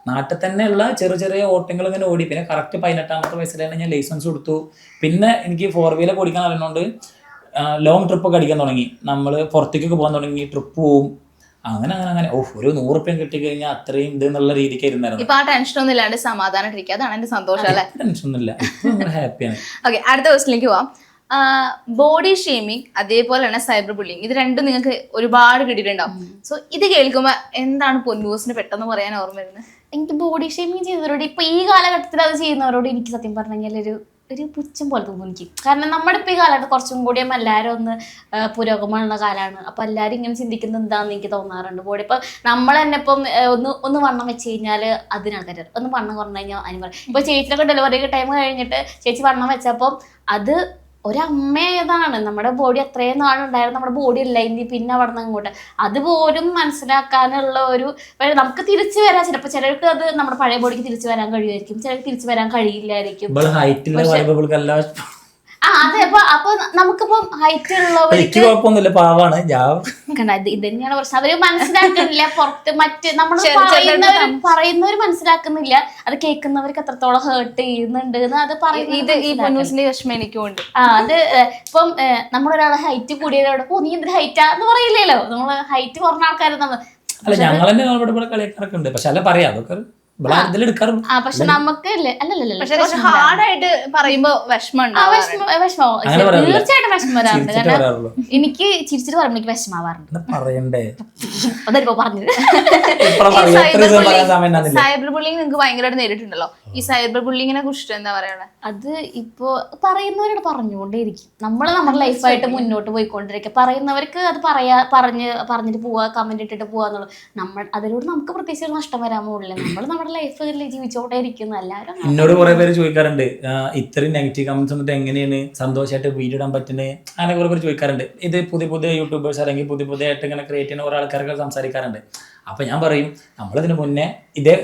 നാട്ടിൽ തന്നെയുള്ള ചെറിയ ഓട്ടങ്ങൾ ഇങ്ങനെ ഓടി. പിന്നെ കറക്റ്റ് 18-ാമത്തെ വയസ്സിലാണ് ഞാൻ ലൈസൻസ് കൊടുത്തു. പിന്നെ എനിക്ക് 4 വീലർ ഓടിക്കാൻ അറിയുന്നതുകൊണ്ട് ലോങ് ട്രിപ്പൊക്കെ അടിക്കാൻ തുടങ്ങി. നമ്മൾ പുറത്തേക്കൊക്കെ പോകാൻ തുടങ്ങി, ട്രിപ്പ് പോവും. അങ്ങനെ ഒരു 100 റുപ്യ കിട്ടിക്കഴിഞ്ഞാൽ അത്രയും ഇത് എന്നുള്ള രീതിക്ക് ഇരുന്നായിരുന്നു. ഇപ്പൊ ആ ടെൻഷനൊന്നും ഇല്ലാണ്ട് സമാധാനം ഇരിക്കുക, അതാണ് എന്റെ സന്തോഷം അല്ലേ? ടെൻഷനൊന്നുമില്ല, ഹാപ്പിയാണ്. ഓക്കെ, അടുത്ത ക്വസ്റ്റിലേക്ക് പോവാം. ബോഡി ഷേമിങ് അതേപോലെ തന്നെ സൈബർ ബുള്ളിങ്, ഇത് രണ്ടും നിങ്ങൾക്ക് ഒരുപാട് കിട്ടിയിട്ടുണ്ടാവും. സോ ഇത് കേൾക്കുമ്പോ എന്താണ് പൊന്നൂസിന് പെട്ടെന്ന് പറയാൻ ഓർമ്മ വരുന്നത്? എനിക്ക് ബോഡി ഷേമിങ് ചെയ്തവരോട് ഇപ്പൊ ഈ കാലഘട്ടത്തിൽ അത് ചെയ്യുന്നവരോട് എനിക്ക് സത്യം പറഞ്ഞു കഴിഞ്ഞാൽ ഒരു പുച്ഛം പോലെ തോന്നും എനിക്ക്. കാരണം നമ്മുടെ ഇപ്പം ഈ കാലഘട്ടം കുറച്ചും കൂടിയും എല്ലാവരും ഒന്ന് പുരോഗമനമുള്ള കാലമാണ്. അപ്പം എല്ലാവരും ഇങ്ങനെ ചിന്തിക്കുന്നത് എന്താണെന്ന് എനിക്ക് തോന്നാറുണ്ട്. ബോഡി ഇപ്പം നമ്മൾ തന്നെ ഇപ്പം ഒന്ന് വണ്ണം വെച്ച് കഴിഞ്ഞാൽ അതിനാൾക്കാർ ഒന്ന് വണ്ണം കുറഞ്ഞു കഴിഞ്ഞാൽ അതിന് പറയും. ഇപ്പോൾ ചേച്ചിയൊക്കെ ഡെലിവറി ടൈം കഴിഞ്ഞിട്ട് ചേച്ചി വണ്ണം വെച്ചപ്പം അത് ഒരമ്മേതാണ്. നമ്മുടെ ബോഡി അത്രയും നാളുണ്ടായിരുന്നു, നമ്മുടെ ബോഡി ഇല്ലെങ്കിൽ പിന്നെ അവിടെ നിന്ന് അങ്ങോട്ട് അതുപോലും മനസ്സിലാക്കാനുള്ള ഒരു നമുക്ക് തിരിച്ചു വരാൻ ചിലപ്പോൾ ചിലർക്ക് അത് നമ്മുടെ പഴയ ബോഡിക്ക് തിരിച്ചു വരാൻ കഴിയുമായിരിക്കും, ചിലർക്ക് തിരിച്ചു വരാൻ കഴിയില്ലായിരിക്കും. അതെ. അപ്പൊ നമുക്കിപ്പം ഹൈറ്റ് ഉള്ളവർക്ക് എനിക്ക് കുഴപ്പമൊന്നുമില്ല, പാവാണ് ഞാൻ. ഇത് തന്നെയാണ് പ്രശ്നം. അവര് മനസ്സിലാക്കുന്നില്ല. പുറത്ത് മറ്റ് നമ്മൾ പറയുന്നവര് മനസ്സിലാക്കുന്നില്ല. അത് കേൾക്കുന്നവർക്ക് എത്രത്തോളം ഹേർട്ട് ചെയ്യുന്നുണ്ട് അത് ഇത് ഈ പൊന്നൂസിന്റെ വിഷമം എനിക്കുണ്ട്. അത് ഇപ്പം നമ്മളൊരാളെ ഹൈറ്റ് കൂടിയതോടെ നീ എന്തൊരു ഹൈറ്റാ എന്ന് പറയില്ലല്ലോ. നമ്മള് ഹൈറ്റ് കുറഞ്ഞ ആൾക്കാർ നമ്മൾ അല്ല ഞങ്ങൾ തന്നെ ഇവിടെ കളിയാക്കാറൊക്കെ ഉണ്ട്. പക്ഷെ അല്ല പറയാം അതൊക്കെ ഇതിലെടുക്കാറുണ്ട്. പക്ഷെ നമുക്ക് പക്ഷെ കുറച്ച് ഹാർഡായിട്ട് പറയുമ്പോ വിഷമം തീർച്ചയായിട്ടും വിഷമം വരാറുണ്ട്. കാരണം എനിക്ക് ചിരിച്ചിട്ട് പറയുമ്പോൾ എനിക്ക് വിഷമാവാറുണ്ട്. പറയണ്ടേ അതല്ലോ പറഞ്ഞത്. സൈബർ ബുള്ളിങ് നിങ്ങൾക്ക് ഭയങ്കരമായിട്ട് നേരിട്ടുണ്ടല്ലോ. ഈ സൈബർ ബുള്ളിങ്ങിനെ കുറിച്ചിട്ട് എന്താ പറയണേ? അത് ഇപ്പോ പറയുന്നവരോട് പറഞ്ഞുകൊണ്ടേയിരിക്കും. നമ്മുടെ ലൈഫായിട്ട് മുന്നോട്ട് പോയിക്കൊണ്ടിരിക്കുക. പറയുന്നവർക്ക് അത് പറഞ്ഞിട്ട് പോവാ, കമന്റ് ഇട്ടിട്ട് പോവാന്നുള്ളത്. അതിലൂടെ നമുക്ക് പ്രത്യേകിച്ച് ഒരു നഷ്ടം വരാൻ പോകില്ല. നമ്മുടെ ലൈഫിൽ ജീവിച്ചോണ്ടേ ഇരിക്കുന്നു. എല്ലാവരും എന്നോട് കുറെ പേര് ചോദിക്കാറുണ്ട് ഇത്രയും നെഗറ്റീവ് കമന്റ്സ് വന്നിട്ട് എങ്ങനെയാണ് സന്തോഷമായിട്ട് വീഡിയോ ഇടാൻ പറ്റുന്നത്, അങ്ങനെ കുറെ പേര് ചോദിക്കാറുണ്ട്. ഇത് പുതിയ യൂട്യൂബേഴ്സ് അല്ലെങ്കിൽ പുതിയതായിട്ട് ഇങ്ങനെ ക്രിയേറ്റ് ചെയ്യുന്ന കുറെ ആൾക്കാരൊക്കെ സംസാരിക്കാറുണ്ട്. അപ്പൊ ഞാൻ പറയും നമ്മളിതിന് മുന്നേ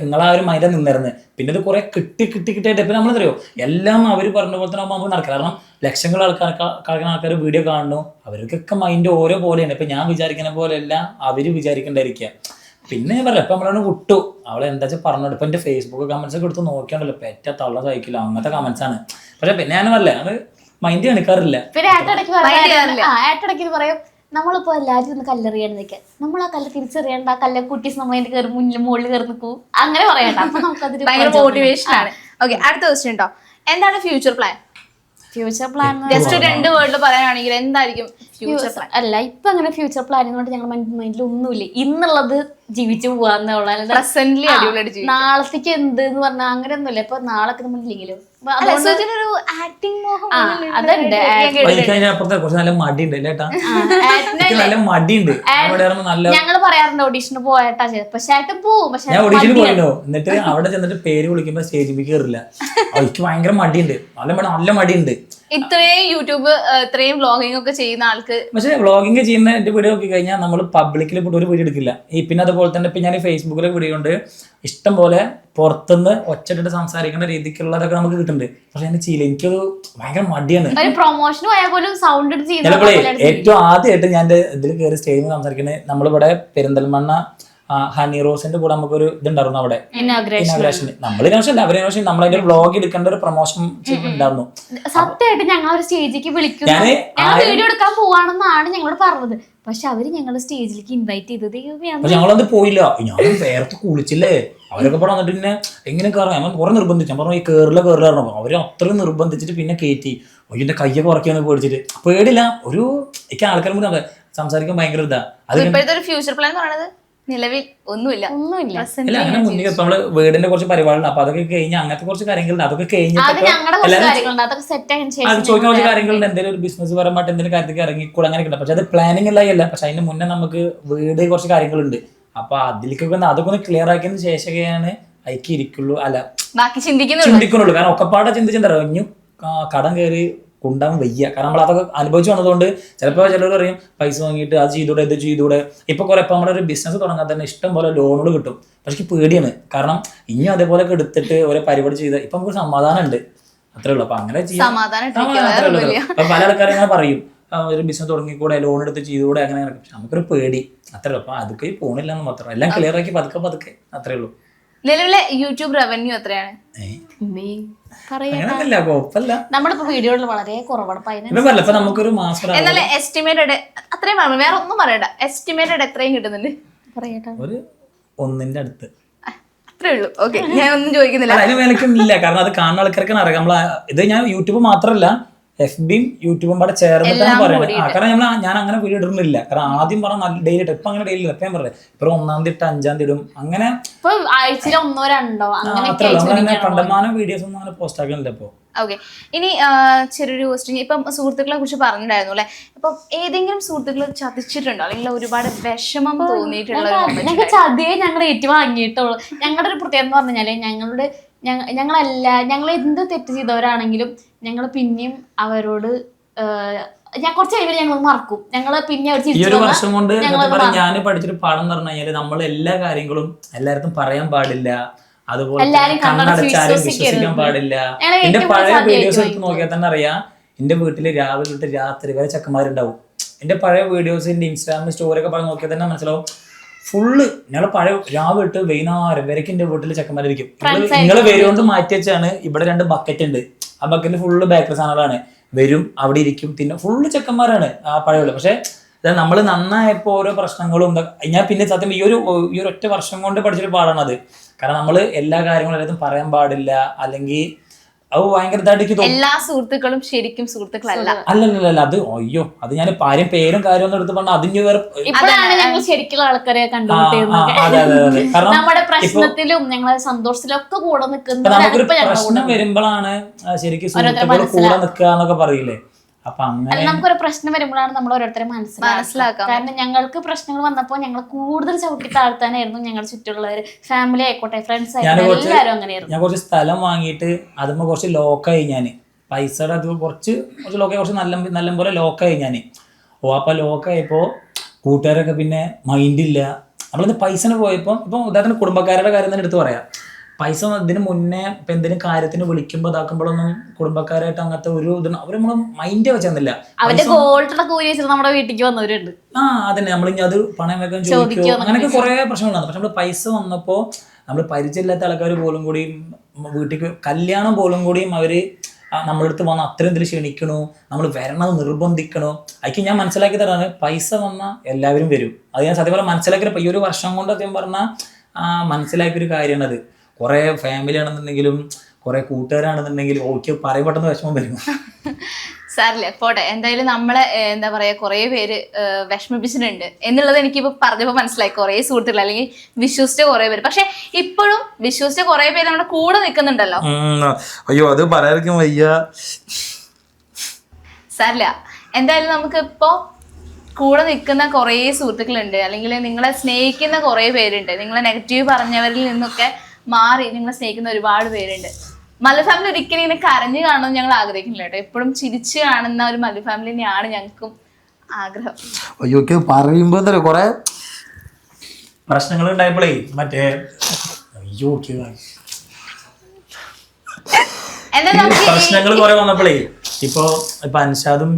നിങ്ങളാ ഒരു മൈൻഡ് നിന്നിരുന്നത്, പിന്നെ ഇത് കുറെ കിട്ടിയായിട്ട് ഇപ്പൊ നമ്മളെന്തറിയോ എല്ലാം അവർ പറഞ്ഞ പോലെ തന്നെ നമുക്ക് നടക്കുക. കാരണം ലക്ഷങ്ങൾ ആൾക്കാർ വീഡിയോ കാണുന്നു, അവർക്കൊക്കെ മൈൻഡ് ഓരോ പോലെയാണ്. ഇപ്പൊ ഞാൻ വിചാരിക്കുന്ന പോലെയല്ല അവര് വിചാരിക്കണ്ടായിരിക്കുക. പിന്നെ ഞാൻ പറയാം ഇപ്പൊ നമ്മളാണ് വിട്ടു അവളെ എന്താ വെച്ചാൽ പറഞ്ഞോളൂ. ഇപ്പൊ എന്റെ ഫേസ്ബുക്ക് കമന്റ്സ് ഒക്കെ എടുത്ത് നോക്കിയാണല്ലോ പെറ്റ തള്ള സഹിക്കില്ല അങ്ങനത്തെ കമന്റ്സ് ആണ്. പക്ഷെ പിന്നെ ഞാൻ പറയില്ല അത് മൈൻഡ് കാണിക്കാറില്ല. പിന്നെ ഏട്ടടയ്ക്ക് പറയും നമ്മളിപ്പോ എല്ലാവരും ഒന്ന് കല്ലെറിയാൻ നിൽക്കാൻ, നമ്മൾ ആ കല്ല് തിരിച്ചറിയാണ്ട് ആ കല്ലെ കുട്ടീസ് നമ്മളതിന്റെ കയറി മുകളിൽ കയറി നിൽക്കൂ, അങ്ങനെ പറയണ്ട. അപ്പൊ നമുക്കതൊരു ഭയങ്കര മോട്ടിവേഷൻ ആണ്. ഓക്കെ, അടുത്ത ക്വസ്റ്റ്യൻ ഉണ്ടോ? എന്താണ് future plan? Future plan just 2 വേർഡിൽ പറയാനാണെങ്കിൽ എന്തായിരിക്കും ഫ്യൂച്ചർ പ്ലാൻ? അല്ല ഇപ്പൊ അങ്ങനെ ഫ്യൂച്ചർ പ്ലാൻ കൊണ്ട് ഞങ്ങൾ മൈൻഡിൽ ഒന്നുമില്ല. ഇന്നുള്ളത് ജീവിച്ചു പോവാന്നുള്ള, പ്രസന്റ്ലി അടിപൊളിയായിട്ട് നാളത്തേക്ക് എന്ത് എന്ന് പറഞ്ഞാൽ അങ്ങനെ ഒന്നുമില്ല. ഇപ്പൊ നാളൊക്കെ നമ്മളില്ലെങ്കിലും ഞങ്ങള് പറയാറുണ്ട് ഓഡീഷന് പോയേട്ടാ ചെയ്ത്. പക്ഷെ ഏട്ടൻ പോവും. പക്ഷെ ഞാൻ ഓഡീഷന് പോയിട്ടോ, എന്നിട്ട് അവിടെ ചെന്നിട്ട് പേര് വിളിക്കുമ്പോ സ്റ്റേജിൽ കയറില്ല. എനിക്ക് ഭയങ്കര മടിയുണ്ട്, നല്ല മടിയുണ്ട്. ഇത്രയും യൂട്യൂബ് ഇത്രയും വ്ളോഗിംഗ് ഒക്കെ ചെയ്യുന്ന ആൾക്ക്. പക്ഷെ വ്ളോഗിങ് ചെയ്യുന്ന എന്റെ വീഡിയോ നോക്കി കഴിഞ്ഞാൽ നമ്മൾ പബ്ലിക്കിൽ പോയിട്ട് ഒരു വീഡിയോ എടുക്കില്ല. പിന്നെ അതുപോലെ തന്നെ ഇപ്പൊ ഞാൻ ഫേസ്ബുക്കിലെ വീഡിയോ കൊണ്ട് ഇഷ്ടം പോലെ പുറത്തുനിന്ന് ഒച്ചട്ടിട്ട് സംസാരിക്കുന്ന രീതിക്കുള്ളതൊക്കെ നമുക്ക് കിട്ടുന്നുണ്ട്. പക്ഷെ എന്നെ ചെയ്യില്ല, എനിക്കത് ഭയങ്കര മടിയാണ്. പ്രൊമോഷന് പോയാൽ പോലും സൗണ്ട് ചിലപ്പോഴേ ഏറ്റവും ആദ്യമായിട്ട് ഞാൻ ഇതിൽ കയറി സ്റ്റേജിൽ സംസാരിക്കുന്നത് നമ്മളിവിടെ പെരിന്തൽമണ്ണ ഹണി റോസിന്റെ കൂടെ നമുക്കൊരു ഇതുണ്ടായിരുന്നു അവിടെ ഇനോഗ്രേഷൻ. നമ്മളതിന്റെ വ്ളോഗ് എടുക്കേണ്ട ഒരു പ്രൊമോഷൻ ഉണ്ടായിരുന്നു. സത്യമായിട്ട് ഞങ്ങൾ ഒരു സ്റ്റേജിലേക്ക് വിളിക്കുന്നു, ഞങ്ങൾ വീഡിയോ എടുക്കാൻ പോവാണെന്നാണ് ഞങ്ങളോട് പറഞ്ഞത്. പക്ഷെ അവര് ഞങ്ങള് സ്റ്റേജിലേക്ക് ഇൻവൈറ്റ് ചെയ്തത് ഞങ്ങളത് പോയില്ല. ഞാൻ വേർത്ത് കുളിച്ചില്ലേ, അവരൊക്കെ ഇവിടെ വന്നിട്ട് പിന്നെ എങ്ങനെ കയറാം ഞാൻ കുറെ നിർബന്ധിച്ചു. ഞാൻ പറഞ്ഞു ഈ കേറില്ല പറഞ്ഞു. അവര് അത്രയും നിർബന്ധിച്ചിട്ട് പിന്നെ കയറ്റി. എന്റെ കയ്യൊക്കെ ഉറക്കിയാണ് പേടിച്ചിട്ട്. പേടില്ല, ഒരു എനിക്ക് ആൾക്കാർ കൂടി സംസാരിക്കാൻ ഭയങ്കര ഇതാ. അത് ഇപ്പോഴത്തെ ഒരു ഫ്യൂച്ചർ പ്ലാൻ എന്ന് പറയുന്നത് നിലവിൽ ഒന്നുമില്ല. അല്ല അങ്ങനെ മുന്നേ നമ്മള് വീടിന്റെ കുറച്ച് പരിപാടികളുണ്ട്. അപ്പൊ അതൊക്കെ കഴിഞ്ഞ് അങ്ങനത്തെ കുറച്ച് കാര്യങ്ങളുണ്ട്. അതൊക്കെ കഴിഞ്ഞിട്ട് ചോദിക്കാൻ കുറച്ച് കാര്യങ്ങളുണ്ട്. എന്തെങ്കിലും ഒരു ബിസിനസ് പരമായിട്ട് എന്തെങ്കിലും കാര്യത്തിൽ ഇറങ്ങിക്കൂടെ അങ്ങനെയൊക്കെ ഉണ്ട്. പക്ഷെ അത് പ്ലാനിങ് അല്ല. പക്ഷെ അതിന് മുന്നേ നമുക്ക് വീട് കുറച്ച് കാര്യങ്ങളുണ്ട്. അപ്പൊ അതിലേക്കൊക്കെ അതൊക്കെ ഒന്ന് ക്ലിയർ ആക്കിയതിന് ശേഷമൊക്കെയാണ് അതിലേക്ക് ഇരിക്കുള്ളൂ. അല്ല ബാക്കി ചിന്തിക്കുന്നുള്ളൂ. കാരണം ഒക്കെപ്പാടെ ചിന്തിച്ചിട്ടുണ്ടോ ഇനി കടം കയറി കൊണ്ടാൻ വയ്യ. കാരണം നമ്മൾ അതൊക്കെ അനുഭവിച്ചു വന്നതുകൊണ്ട് ചിലപ്പോൾ ചിലർ പറയും പൈസ വാങ്ങിയിട്ട് അത് ചെയ്തൂടെ ഇത് ചെയ്തൂടെ. ഇപ്പൊ കുറെ ഇപ്പൊ നമ്മളൊരു ബിസിനസ് തുടങ്ങാൻ തന്നെ ഇഷ്ടം പോലെ ലോണുകൾ കിട്ടും. പക്ഷെ പേടിയാണ്, കാരണം ഇനിയും അതേപോലെ എടുത്തിട്ട് ഓരോ പരിപാടി ചെയ്ത് ഇപ്പൊ നമുക്ക് സമാധാനം ഉണ്ട്, അത്രേ ഉള്ളൂ. അപ്പൊ അങ്ങനെ ചെയ്യാം. പല ആൾക്കാരും അങ്ങനെ പറയും ഒരു ബിസിനസ് തുടങ്ങിക്കൂടെ, ലോൺ എടുത്ത് ചെയ്തുകൂടെ, അങ്ങനെ നമുക്കൊരു പേടി, അത്രേ ഉള്ളൂ. അപ്പൊ അതൊക്കെ പോണില്ല എന്ന് മാത്രം. എല്ലാം ക്ലിയർ ആക്കി പതുക്കെ അത്രേ ഉള്ളൂ. നിലവിലെ യൂട്യൂബ് റവന്യൂ എത്രയാണ്? നമ്മളിപ്പോ വീഡിയോയിൽ വളരെ കുറവാണ്. നമുക്കൊരു മാസം എന്നാലും എസ്റ്റിമേറ്റഡ് അത്രയും പറഞ്ഞു, വേറെ ഒന്നും പറയണ്ട. എസ്റ്റിമേറ്റഡ് എത്രയും കിട്ടുന്നുണ്ട്? ഒരു 1 അടുത്ത് അത്രേ ഉള്ളൂ. ഓക്കെ, ഞാൻ ഒന്നും ചോദിക്കുന്നില്ല. അതിന് വിലക്കൊന്നുമില്ല, കാരണം അത് കാണുന്ന ആൾക്കാർക്ക് അറിയാം. നമ്മളെ ഇത് ഞാൻ യൂട്യൂബ് മാത്രമല്ല FBയും യൂട്യൂബും കൂടെ ചേർന്നിട്ടാണ് പറയുന്നത്. കാരണം ഞാൻ അങ്ങനെ വീഡിയോ ഇടുന്നില്ല. കാരണം ആദ്യം പറഞ്ഞ നല്ല ഡെയിലി ഇട്ട് ഇപ്പൊ അങ്ങനെ ഡെയിലി ഇപ്പം ഞാൻ പറഞ്ഞത് ഇപ്പൊ 1-ാം തീയതി 5-ാം തീയതി ഇടും. അങ്ങനെ കണ്ടമാനം വീഡിയോസ് ഒന്നും അങ്ങനെ പോസ്റ്റ് ആക്കുന്നില്ല ഇപ്പൊ. ഓക്കെ, ഇനി ചെറിയൊരു ക്വസ്റ്റ്യൻ. ഇപ്പം സുഹൃത്തുക്കളെ കുറിച്ച് പറഞ്ഞിട്ടുണ്ടായിരുന്നു അല്ലെ, ഇപ്പൊ ഏതെങ്കിലും സുഹൃത്തുക്കൾ ചതിച്ചിട്ടുണ്ടോ അല്ലെങ്കിൽ ഒരുപാട് വിഷമം തോന്നിയിട്ടുള്ള? ചതിയെ ഞങ്ങൾ ഏറ്റുവാങ്ങിയിട്ടുള്ളൂ. ഞങ്ങളുടെ ഒരു പ്രത്യേകത എന്ന് പറഞ്ഞാല് ഞങ്ങൾ എന്ത് തെറ്റ് ചെയ്തവരാണെങ്കിലും ഞങ്ങൾ പിന്നെയും അവരോട് ഞാൻ കുറച്ച് കഴിയുമ്പോൾ ഞങ്ങൾ മറക്കും. ഞങ്ങള് പിന്നെ ഈ ഒരു വർഷം കൊണ്ട് ഞാൻ പഠിച്ചൊരു പാഠം എന്ന് പറഞ്ഞു കഴിഞ്ഞാല് നമ്മൾ എല്ലാ കാര്യങ്ങളും എല്ലായിടത്തും പറയാൻ പാടില്ല. അതുപോലെ കണ്ണടച്ചാലും വിശ്വസിക്കാൻ പാടില്ല. എന്റെ പഴയ വീഡിയോസ് എടുത്ത് നോക്കിയാൽ തന്നെ അറിയാം, എൻ്റെ വീട്ടിൽ രാവിലെ തൊട്ട് രാത്രി വരെ ചെക്കന്മാരുണ്ടാവും. എൻ്റെ പഴയ വീഡിയോസ് എൻ്റെ ഇൻസ്റ്റാഗ്രാം സ്റ്റോറി ഒക്കെ പറഞ്ഞ് നോക്കിയാൽ തന്നെ മനസ്സിലാവും. ഫുള്ള് ഞങ്ങൾ പഴയ രാവിലെ തൊട്ട് വൈകുന്നേരം വരെയൊക്കെ എൻ്റെ വീട്ടിൽ ചെക്കന്മാരായിരിക്കും. നിങ്ങൾ വരുകൊണ്ട് മാറ്റി വെച്ചാണ്. ഇവിടെ 2 ബക്കറ്റ് ഉണ്ട്. ആ ബക്കറ്റിൽ ഫുള്ള് ബേക്കറി സാധനങ്ങളാണ്. വരും, അവിടെ ഇരിക്കും, പിന്നെ ഫുള്ള് ചെക്കന്മാരാണ് ആ പഴയ. പക്ഷെ നമ്മൾ നന്നായപ്പോൾ ഓരോ പ്രശ്നങ്ങളും ഞാൻ പിന്നെ സത്യം ഈ ഒരു ഒറ്റ വർഷം കൊണ്ട് പഠിച്ചൊരു പാടാണത്. കാരണം നമ്മൾ എല്ലാ കാര്യങ്ങളും എല്ലാത്തും പറയാൻ പാടില്ല, അല്ലെങ്കിൽ അത് ഭയങ്കര ഇതായിട്ട് എല്ലാ സുഹൃത്തുക്കളും ശരിക്കും സുഹൃത്തുക്കളല്ല. അല്ലല്ല അത് അയ്യോ അത് ഞാൻ ആരും പേരും കാര്യമൊന്നും എടുത്ത് പറഞ്ഞാൽ അതിന് വേറെ ഇപ്പോഴാണ് ഞങ്ങൾ ശരിക്കുള്ള ആൾക്കാരെ കണ്ടുപിടിക്കുന്നത്. നമ്മുടെ പ്രശ്നത്തിലും ഞങ്ങളെ സന്തോഷത്തിലും ഒക്കെ കൂടെ നമുക്കൊരു പ്രശ്നം വരുമ്പോഴാണ് ശരിക്കും സുഹൃത്തുക്കൾ കൂടെ നിൽക്കുക എന്നൊക്കെ പറയില്ലേ. അപ്പൊ അങ്ങനെ നമുക്കൊരു പ്രശ്നം വരുമ്പോഴാണ് നമ്മൾ ഓരോരുത്തരെ മനസ്സിലാക്കുക. കാരണം ഞങ്ങൾക്ക് പ്രശ്നങ്ങൾ വന്നപ്പോൾ ഞങ്ങൾ കൂടുതൽ ചവിട്ടി താഴ്ത്താനായിരുന്നു ഞങ്ങളുടെ ചുറ്റുള്ളവര്. ഫാമിലി ആയിക്കോട്ടെ, ഫ്രണ്ട്സ് ആയിക്കോട്ടെ, എല്ലാവരും അങ്ങനെയായിരുന്നു. ഞാൻ കുറച്ച് സ്ഥലം വാങ്ങിയിട്ട് അതുമ്പോ കുറച്ച് ലോക്കായി. ഞാൻ പൈസയുടെ അത് കുറച്ച് ലോക്കായി, കുറച്ച് നല്ല പോലെ ലോക്കായി ഞാൻ. അപ്പൊ ലോക്കായപ്പോ കൂട്ടുകാരൊക്കെ പിന്നെ മൈൻഡില്ല. നമ്മളിത് പൈസന് പോയപ്പോ ഇപ്പൊ ഉദാഹരണത്തിന് കുടുംബക്കാരുടെ കാര്യം തന്നെ എടുത്ത് പറയാം. പൈസ ഇതിന് മുന്നേ ഇപ്പൊ എന്തെങ്കിലും കാര്യത്തിന് വിളിക്കുമ്പോ ഇതാക്കുമ്പോഴൊന്നും കുടുംബക്കാരായിട്ട് അങ്ങനത്തെ ഒരു ഇത് അവർ നമ്മള് മൈൻഡ് വെച്ചെന്നില്ല. അവന്റെ ഗോൾഡൊക്കെ ഊരി വെച്ചിട്ട് നമ്മുടെ വീട്ടിലേക്ക് വന്നവരുണ്ട്. അതന്നെ നമ്മളിനി അത് പണം വെക്കാൻ ചോദിക്കോ അങ്ങനെയൊക്കെ കുറെ പ്രശ്നങ്ങളുണ്ട്. പക്ഷെ നമ്മള് പൈസ വന്നപ്പോ നമ്മൾ പരിചയമില്ലാത്ത ആൾക്കാർ പോലും കൂടി വീട്ടിലേക്ക് കല്യാണം പോലും കൂടിയും അവര് നമ്മളടുത്ത് വന്ന് അത്രയും ഇതിൽ ക്ഷണിക്കണു, നമ്മൾ വരണത് നിർബന്ധിക്കണു. അതിക്ക് ഞാൻ മനസ്സിലാക്കി തരാണ് പൈസ വന്നാൽ എല്ലാവരും വരും. അത് ഞാൻ സത്യം പറഞ്ഞാൽ മനസ്സിലാക്കി ഈ ഒരു വർഷം കൊണ്ട് സത്യം പറഞ്ഞാൽ മനസ്സിലാക്കിയൊരു കാര്യമാണത്. കുറെ ഫാമിലി ആണെന്നുണ്ടെങ്കിലും കുറെ കൂട്ടുകാരാണെന്നുണ്ടെങ്കിലും ഓക്കെ പറയപ്പെട്ടെന്ന് വിഷമം വരും. സാറില്ലേ പോട്ടെ, എന്തായാലും നമ്മളെ എന്താ പറയാ കുറെ പേര് വിഷമിപ്പിച്ചിട്ടുണ്ട് എന്നുള്ളത് എനിക്കിപ്പോ പറഞ്ഞപ്പോ മനസ്സിലായി. കുറെ സുഹൃത്തുക്കൾ അല്ലെങ്കിൽ വിശ്വസിച്ച കുറെ പേര്, പക്ഷെ ഇപ്പോഴും വിശ്വസിച്ച കുറെ പേര് നമ്മുടെ കൂടെ നിൽക്കുന്നുണ്ടല്ലോ. അയ്യോ അത് പറയാതിരിക്കും വയ്യ. സാറില്ല, എന്തായാലും നമുക്ക് ഇപ്പോ കൂടെ നിൽക്കുന്ന കുറേ സുഹൃത്തുക്കളുണ്ട്, അല്ലെങ്കിൽ നിങ്ങളെ സ്നേഹിക്കുന്ന കുറേ പേരുണ്ട്. നിങ്ങളെ നെഗറ്റീവ് പറഞ്ഞവരിൽ നിന്നൊക്കെ മാറി നിങ്ങളെ സ്നേഹിക്കുന്ന ഒരുപാട് പേരുണ്ട്. മല്ലു ഫാമിലി ഒരിക്കലും ഇങ്ങനെ കരഞ്ഞു കാണുമെന്ന് ഞങ്ങൾ ആഗ്രഹിക്കുന്നില്ല കേട്ടോ. എപ്പോഴും ചിരിച്ചു കാണുന്ന ഒരു മല്ലു ഫാമിലി തന്നെയാണ് ഞങ്ങൾക്കും ആഗ്രഹം. അയ്യോ പറയുമ്പോ എന്താ കുറെ പ്രശ്നങ്ങൾ ഉണ്ടായപ്പോഴേ മറ്റേ അയ്യോ പ്രശ്നങ്ങൾ കുറെ വന്നപ്പോഴേ ഇപ്പൊ അൻഷാദും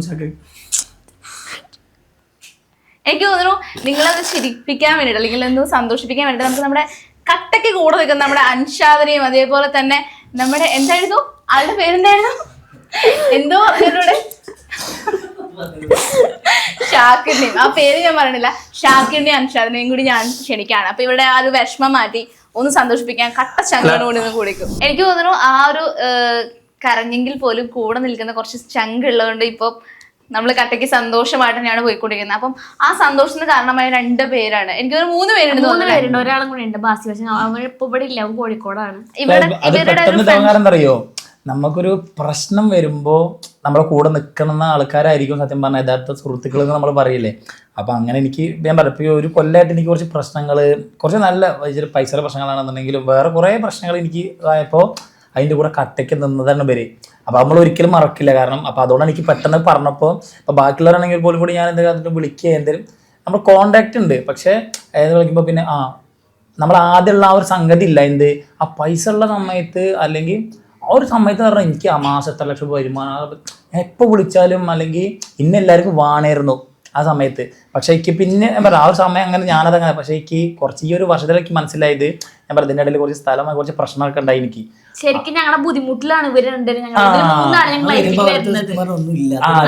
എനിക്ക് തോന്നുന്നു നിങ്ങളത് ചിരിപ്പിക്കാൻ വേണ്ടിട്ട് അല്ലെങ്കിൽ എന്തോ സന്തോഷിപ്പിക്കാൻ വേണ്ടിട്ട് നമുക്ക് നമ്മുടെ കട്ടയ്ക്ക് കൂടെ നിൽക്കുന്ന നമ്മുടെ അൻഷാദിനെയും അതേപോലെ തന്നെ നമ്മുടെ എന്തായിരുന്നു ആളുടെ പേരെന്തായിരുന്നു എന്തോ അതിലൂടെ ഷാക്കിറിനെയും ആ പേര് ഞാൻ പറയണില്ല, ഷാക്കിറിനെയും അൻഷാദിനെയും കൂടി ഞാൻ ക്ഷണിക്കാണ്. അപ്പൊ ഇവിടെ ആ ഒരു വിഷമം മാറ്റി ഒന്ന് സന്തോഷിപ്പിക്കാൻ കട്ട ചങ്കോട് കൂടി ഒന്ന് കുടിക്കും. എനിക്ക് തോന്നുന്നു ആ ഒരു കരഞ്ഞെങ്കിൽ പോലും കൂടെ നിൽക്കുന്ന കുറച്ച് ചങ്ക് ഉള്ളതുകൊണ്ട് ഇപ്പൊ നമ്മൾ കട്ടയ്ക്ക് സന്തോഷമായിട്ട് തന്നെയാണ് പോയിക്കൊണ്ടിരിക്കുന്നത്. അപ്പം ആ സന്തോഷത്തിന് കാരണമായ 2 പേരാണ്. എനിക്ക് ഒരു 3 പേരുണ്ട്. 3 പേരുണ്ട്. ഒരാളും കൂടി ഉണ്ട്, ബാസി. പക്ഷെ അവൻ ഇപ്പൊ ഇവിടെ ഇല്ല, അവൻ കോഴിക്കോടാണ്. അറിയോ, നമുക്കൊരു പ്രശ്നം വരുമ്പോ നമ്മളെ കൂടെ നിൽക്കുന്ന ആൾക്കാരായിരിക്കും സത്യം പറഞ്ഞ യഥാർത്ഥ സുഹൃത്തുക്കൾ എന്ന് നമ്മൾ പറയില്ലേ. അപ്പൊ അങ്ങനെ എനിക്ക് ഞാൻ പറയും ഒരു കൊല്ലമായിട്ട് എനിക്ക് കുറച്ച് പ്രശ്നങ്ങള്, കുറച്ച് നല്ല പൈസയുടെ പ്രശ്നങ്ങളാണെന്നുണ്ടെങ്കിലും വേറെ കുറെ പ്രശ്നങ്ങൾ എനിക്ക് ആയപ്പോ അതിൻ്റെ കൂടെ കട്ടയ്ക്ക് നിന്നതാണ് പേര്. അപ്പോൾ നമ്മൾ ഒരിക്കലും മറക്കില്ല. കാരണം അപ്പോൾ അതുകൊണ്ടാണ് എനിക്ക് പെട്ടെന്ന് പറഞ്ഞപ്പോൾ ഇപ്പോൾ ബാക്കിയുള്ളവരാണെങ്കിൽ പോലും കൂടി ഞാൻ എന്തെങ്കിലും വിളിക്കുക എന്തെങ്കിലും നമ്മൾ കോണ്ടാക്ട് ഉണ്ട്. പക്ഷേ ഏത് വിളിക്കുമ്പോൾ പിന്നെ നമ്മൾ ആദ്യമുള്ള ആ ഒരു സംഗതി ഇല്ല. ആ പൈസ ഉള്ള സമയത്ത് അല്ലെങ്കിൽ ആ ഒരു സമയത്ത് പറഞ്ഞാൽ എനിക്ക് ആ മാസം എത്ര ലക്ഷം വരുമാനം എപ്പോൾ വിളിച്ചാലും അല്ലെങ്കിൽ എല്ലാവർക്കും വാണായിരുന്നു ആ സമയത്ത്. പക്ഷേ എനിക്ക് പിന്നെ ഞാൻ പറയാം ആ ഒരു സമയം അങ്ങനെ ഞാനതങ്ങനെ. പക്ഷേ എനിക്ക് കുറച്ച് ഈ ഒരു വർഷത്തിലേക്ക് മനസ്സിലായത് ഞാൻ പറയാം ഇതിൻ്റെ ഇടയിൽ കുറച്ച് സ്ഥലമായി കുറച്ച് പ്രശ്നമൊക്കെ ഉണ്ടായി എനിക്ക്. ശരിക്കും ഞങ്ങളുടെ ബുദ്ധിമുട്ടിലാണ് ഇവര് രണ്ടുപേരും.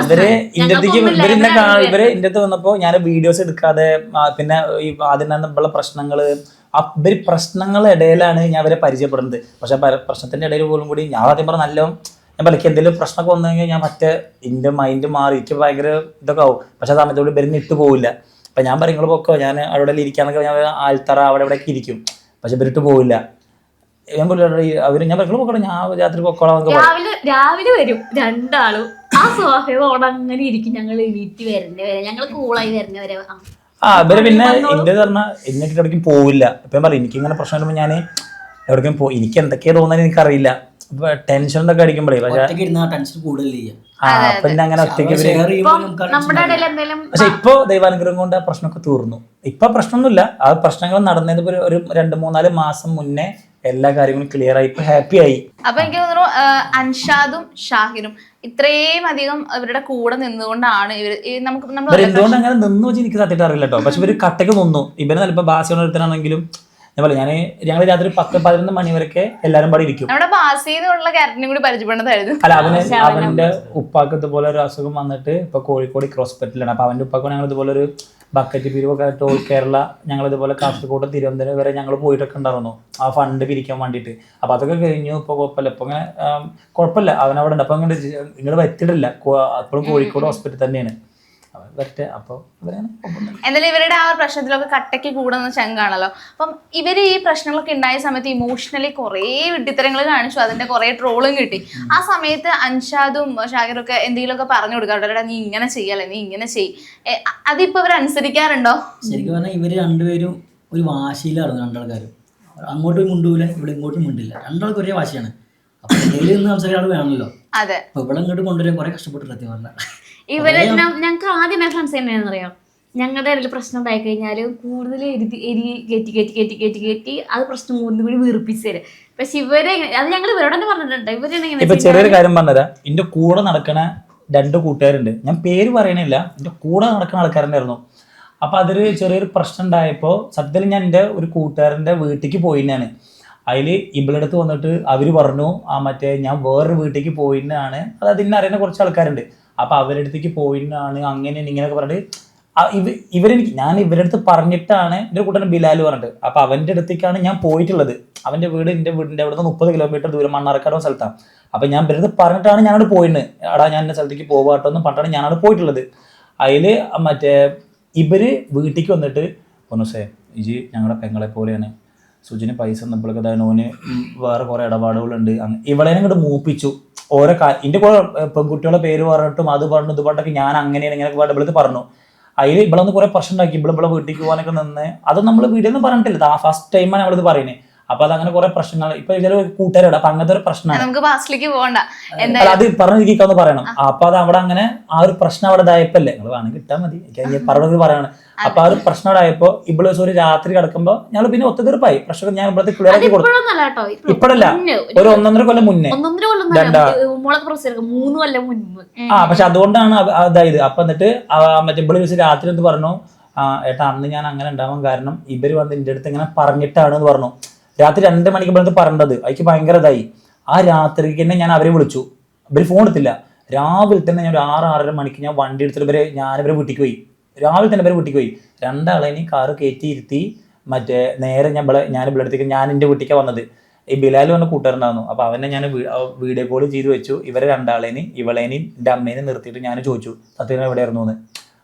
ഇവര് ഇന്റെ അടുത്ത് വന്നപ്പോ ഞാൻ വീഡിയോസ് എടുക്കാതെ പിന്നെ ഈ അതിനുള്ള പ്രശ്നങ്ങള് ഇവര് പ്രശ്നങ്ങളുടെ ഇടയിലാണ് ഞാൻ അവരെ പരിചയപ്പെടുന്നത്. പക്ഷെ പ്രശ്നത്തിന്റെ ഇടയിൽ പോലും കൂടി ഞാൻ ആദ്യം പറഞ്ഞ നല്ല ഞാൻ പറയും എന്തെങ്കിലും പ്രശ്നമൊക്കെ വന്നു കഴിഞ്ഞാൽ ഞാൻ മറ്റേ എൻ്റെ മൈൻഡ് മാറി എനിക്ക് ഭയങ്കര ഇതൊക്കെ ആവും. പക്ഷെ ആ സമയത്തോട് ഇവരിന്ന് ഇട്ട് പോവില്ല. അപ്പൊ ഞാൻ പറയും നിങ്ങൾ പൊക്കോ, ഞാൻ അവിടെ ഇരിക്കാന്നൊക്കെ ഞാൻ ആൽത്തറ അവിടെ ഇവിടെയൊക്കെ ഇരിക്കും. പക്ഷെ ഇവരിട്ട് പോവില്ല. ഞാൻ അവര് ഞാൻ പറഞ്ഞു പൊക്കോളാം, ഞാൻ രാത്രി പൊക്കോളാം. രാവിലെ വരും 2 ആളും ആ സോഫയോട് അങ്ങനെ ഇരിക്കും. ഞങ്ങൾ എണീറ്റ് വരുന്നവരെ, ഞങ്ങൾ കൂളായി വരുന്നവരെ. ഇവര് പിന്നെ എന്റെ പറഞ്ഞാൽ എന്നിട്ട് എവിടേക്കും പോവില്ല. ഇപ്പൊ ഞാൻ പറയും എനിക്കിങ്ങനെ പ്രശ്നം വരുമ്പോൾ ഞാൻ എവിടേക്കും എനിക്ക് എന്തൊക്കെയാ തോന്നുന്നത് എനിക്കറിയില്ല. ടെൻഷൻ ഒക്കെ അടിക്കുമ്പോഴേ പിന്നെ അങ്ങനെ ഒറ്റയ്ക്ക് പക്ഷെ ഇപ്പൊ ദൈവാനുഗ്രഹം കൊണ്ട് ആ പ്രശ്നമൊക്കെ തീർന്നു. ഇപ്പൊ പ്രശ്നമൊന്നുമില്ല. ആ പ്രശ്നങ്ങൾ നടന്നതിന് ഒരു 2-3-4 മാസം മുന്നേ എല്ലാ കാര്യങ്ങളും ക്ലിയർ ആയി, ഇപ്പൊ ഹാപ്പി ആയി. അപ്പൊ എനിക്ക് തോന്നുന്നു അൻഷാദും ഷാഹിനും ഇത്രയും അധികം ഇവരുടെ കൂടെ നിന്നുകൊണ്ടാണ് ഇവർ നമ്മൾ എന്തുകൊണ്ട് അങ്ങനെ നിന്ന് വെച്ച് എനിക്ക് സത്യമായിട്ട് അറിയില്ല കേട്ടോ. പക്ഷെ ഇവര് കട്ടക്ക് നിന്നു. ഇവര് ചിലപ്പോൾ ബാസിയോട് ഒരുത്തനാണെങ്കിലും ഞങ്ങൾ രാത്രി 10-11 മണി വരെയൊക്കെ എല്ലാരും പാടി ഇരിക്കും. നമ്മുടെ ബാസിന്നുള്ള ക്യാരക്ടറിനെ കൂടി പരിചയപ്പെടുന്നതായിരുന്നു. അല്ല, അവന്റെ ഉപ്പാക്ക് ഇതുപോലെ ഒരു അസുഖം വന്നിട്ട് ഇപ്പൊ കോഴിക്കോട് ഹോസ്പിറ്റലാണ്. അപ്പൊ അവന്റെ ഉപ്പാക്ക് ഞങ്ങൾ ഇതുപോലെ ഒരു ബക്കറ്റ് പിരിവൊക്കെ ടോൾ കേരള ഞങ്ങൾ ഇതുപോലെ കാസർഗോഡ് തിരുവനന്തപുരം വരെ ഞങ്ങൾ പോയിട്ടൊക്കെ ഉണ്ടായിരുന്നു ആ ഫണ്ട് പിരിക്കാൻ വേണ്ടിയിട്ട്. അപ്പൊ അതൊക്കെ കഴിഞ്ഞു. ഇപ്പൊ കുഴപ്പമില്ല, ഇപ്പൊ അങ്ങനെ കുഴപ്പമില്ല, അവനവിടെ ഉണ്ട്. അപ്പൊ ഇങ്ങോട്ട് പറ്റിയിട്ടില്ല, അപ്പോഴും കോഴിക്കോട് ഹോസ്പിറ്റൽ തന്നെയാണ്. എന്തായാലും ഇവരുടെ ആ ഒരു പ്രശ്നത്തിലൊക്കെ കട്ടയ്ക്ക് കൂടുന്ന ചങ്കാണല്ലോ. അപ്പം ഇവര് ഈ പ്രശ്നങ്ങളൊക്കെ ഉണ്ടായ സമയത്ത് ഇമോഷണലി കുറേ വിഡ്ഢിത്തരങ്ങൾ കാണിച്ചു, അതിന്റെ കുറെ ട്രോളും കിട്ടി. ആ സമയത്ത് അൻഷാദും ഷാഹിറും ഒക്കെ എന്തെങ്കിലുമൊക്കെ പറഞ്ഞു കൊടുക്കാറുണ്ട്, നീ ഇങ്ങനെ ചെയ്യല്ലേ, നീ ഇങ്ങനെ ചെയ്യ്. അതിപ്പോ ഇവർ അനുസരിക്കാറുണ്ടോ? ശരിക്കും പറഞ്ഞാൽ ഇവര് രണ്ടുപേരും ഒരു വാശിയിലായിരുന്നു. രണ്ടാൾക്കാരും അങ്ങോട്ടും മുണ്ടൂല, ഇവിടെ ഇങ്ങോട്ടും മുണ്ടില്ല. രണ്ടാൾക്കും ഒരേ വാശിയാണ്. അപ്പൊ എന്തെങ്കിലും ഒന്ന് സംസാരിക്കാൻ വേണമല്ലോ. അതെ, അപ്പൊ ഇവിടെ ഇങ്ങോട്ട് കൊണ്ടുവരാൻ കുറെ കഷ്ടപ്പെട്ടു സത്യം പറഞ്ഞാൽ. ഇവര് ഞങ്ങൾക്ക് ആദ്യമേ ഫ്രണ്ട്സ് തന്നെയാണെന്ന് അറിയാം. ഞങ്ങളുടെ ഇടയിൽ പ്രശ്നം ഉണ്ടായി കഴിഞ്ഞാൽ കൂടുതൽ കയറ്റി അത് പ്രശ്നം കൂടി വീർപ്പിച്ച് തരും. പക്ഷെ ഇവരെ അത് ഞങ്ങൾ ഇവരോട് തന്നെ പറഞ്ഞിട്ടുണ്ട്. ഇപ്പൊ ചെറിയൊരു കാര്യം പറഞ്ഞുതരാം. എന്റെ കൂടെ നടക്കണ 2 കൂട്ടുകാരുണ്ട്, ഞാൻ പേര് പറയണില്ല, എന്റെ കൂടെ നടക്കുന്ന ആൾക്കാരുണ്ടായിരുന്നു. അപ്പൊ അതൊരു ചെറിയൊരു പ്രശ്നം ഉണ്ടായപ്പോ സത്യത്തിൽ ഞാൻ എൻ്റെ ഒരു കൂട്ടുകാരൻ്റെ വീട്ടിലേക്ക് പോയിന്നാണ്. അതിൽ ഇവളടുത്ത് വന്നിട്ട് അവര് പറഞ്ഞു ഞാൻ വേറൊരു വീട്ടിലേക്ക് പോയിന്നാണ്. അത് അതിനെ അറിയുന്ന കുറച്ച് ആൾക്കാരുണ്ട്. അപ്പൊ അവരുടെ അടുത്തേക്ക് പോയിന്നാണ്, അങ്ങനെ ഇങ്ങനെയൊക്കെ പറഞ്ഞിട്ട് ഞാൻ ഇവരുടെ അടുത്ത് പറഞ്ഞിട്ടാണ് എൻ്റെ കൂട്ടൻ ബിലാൽ പറഞ്ഞിട്ട്. അപ്പൊ അവന്റെ അടുത്തേക്കാണ് ഞാൻ പോയിട്ടുള്ളത്. അവന്റെ വീട് എൻ്റെ വീടിന്റെ അവിടെ നിന്ന് 30 കിലോമീറ്റർ ദൂരം മണ്ണാർക്കാട് സ്ഥലത്താണ്. അപ്പൊ ഞാൻ ഇവരുടെ അടുത്ത് പറഞ്ഞിട്ടാണ് ഞാനവിടെ പോയിന്ന്. ഞാൻ എൻ്റെ സ്ഥലത്തേക്ക് പോവാട്ടോ എന്ന് പറഞ്ഞിട്ടാണ് ഞാനവിടെ പോയിട്ടുള്ളത്. അതില് ഇവര് വീട്ടിലേക്ക് വന്നിട്ട് പൊന്നുസേ ഇജി ഞങ്ങളുടെ പെങ്ങളെ പോലെയാണ്, സുജിന് പൈസ തന്നപ്പോഴൊക്കെ ഓന് വേറെ കുറെ ഇടപാടുകളുണ്ട്, ഇവളെ ഇങ്ങോട്ട് മൂപ്പിച്ചു. ഓരോ ഇതിന്റെ കൂടെ പെൺകുട്ടികളുടെ പേര് പറഞ്ഞിട്ടും അത് പറഞ്ഞു ഇത് പറഞ്ഞിട്ടൊക്കെ ഞാൻ അങ്ങനെയാണ് ഇങ്ങനെ ഇവിടുത്തെ പറഞ്ഞു. അതിൽ ഇവളൊന്ന് കുറെ പ്രശ്നം ഉണ്ടാക്കി. ഇവിടെ വീട്ടിലേക്ക് പോകാനൊക്കെ നിന്ന് അത് നമ്മൾ വീട്ടിൽ നിന്ന് പറഞ്ഞിട്ടില്ല, ഫസ്റ്റ് ടൈമാണ് അവളിത് പറയുന്നത്. അപ്പൊ അതങ്ങനെ കുറെ പ്രശ്നങ്ങൾ ഇപ്പൊ ഇതിൽ കൂട്ടുകാരുടെ. അപ്പൊ അങ്ങനത്തെ ഒരു പ്രശ്നമാണ്. അത് പറഞ്ഞിരിക്കാന്ന് പറയണം. അപ്പൊ അത് അവിടെ അങ്ങനെ ആ ഒരു പ്രശ്നം അവിടെ ഇതായപ്പല്ലേ, നിങ്ങൾ വേണമെങ്കിൽ കിട്ടാൻ മതി, എനിക്ക് പറഞ്ഞത് പറയാണ്. അപ്പൊ ആ ഒരു പ്രശ്നം ഉണ്ടായപ്പോ ഇവിടെ ഒരു രാത്രി കിടക്കുമ്പോ ഞങ്ങൾ പിന്നെ ഒത്തുതീർപ്പായി. പ്രശ്നം ഞാൻ ഇവിടുത്തെ ക്ലിയർ ആക്കി കൊടുത്തു. ഇപ്പോഴല്ല, ഒരു 1.5 കൊല്ലം മുന്നേ. പക്ഷെ അതുകൊണ്ടാണ് അതായത്. അപ്പൊ എന്നിട്ട് ഇവിടെ രാത്രി എന്ത് പറഞ്ഞു, ഏട്ടാ അന്ന് ഞാൻ അങ്ങനെ ഉണ്ടാവാൻ കാരണം ഇവര് വന്ന് എന്റെ അടുത്ത് ഇങ്ങനെ പറഞ്ഞിട്ടാണ് എന്ന് പറഞ്ഞു. രാത്രി 2 മണിക്ക് ഇവിടെ പറഞ്ഞത് എനിക്ക് ഭയങ്കര ഇതായി. ആ രാത്രിക്ക് തന്നെ ഞാൻ അവരെ വിളിച്ചു. ഇവര് ഫോൺ എടുത്തില്ല. രാവിലെ തന്നെ ഞാൻ ഒരു 6-6:30 മണിക്ക് ഞാൻ വണ്ടി എടുത്തിട്ട് ഞാനിവരെ വീട്ടിക്ക് പോയി. രാവിലെ തന്നെ ഇവരെ വീട്ടിക്ക് പോയി. 2 ആളെയും കാറ് കയറ്റി ഇരുത്തി നേരെ ഞാൻ ഇവിടെ അടുത്തേക്ക് ഞാൻ എൻ്റെ വീട്ടിലേക്ക് വന്നത്. ഈ ബിലാൽ വന്ന കൂട്ടുകാരുണ്ടായിരുന്നു. അപ്പൊ അവനെ ഞാൻ വീഡിയോ കോൾ ചെയ്ത് വെച്ചു. ഇവരെ 2 ആളേനെയും ഇവളേനെയും എൻ്റെ അമ്മേനെയും നിർത്തിയിട്ട് ഞാൻ ചോദിച്ചു സത്യം എവിടെയായിരുന്നു എന്ന്.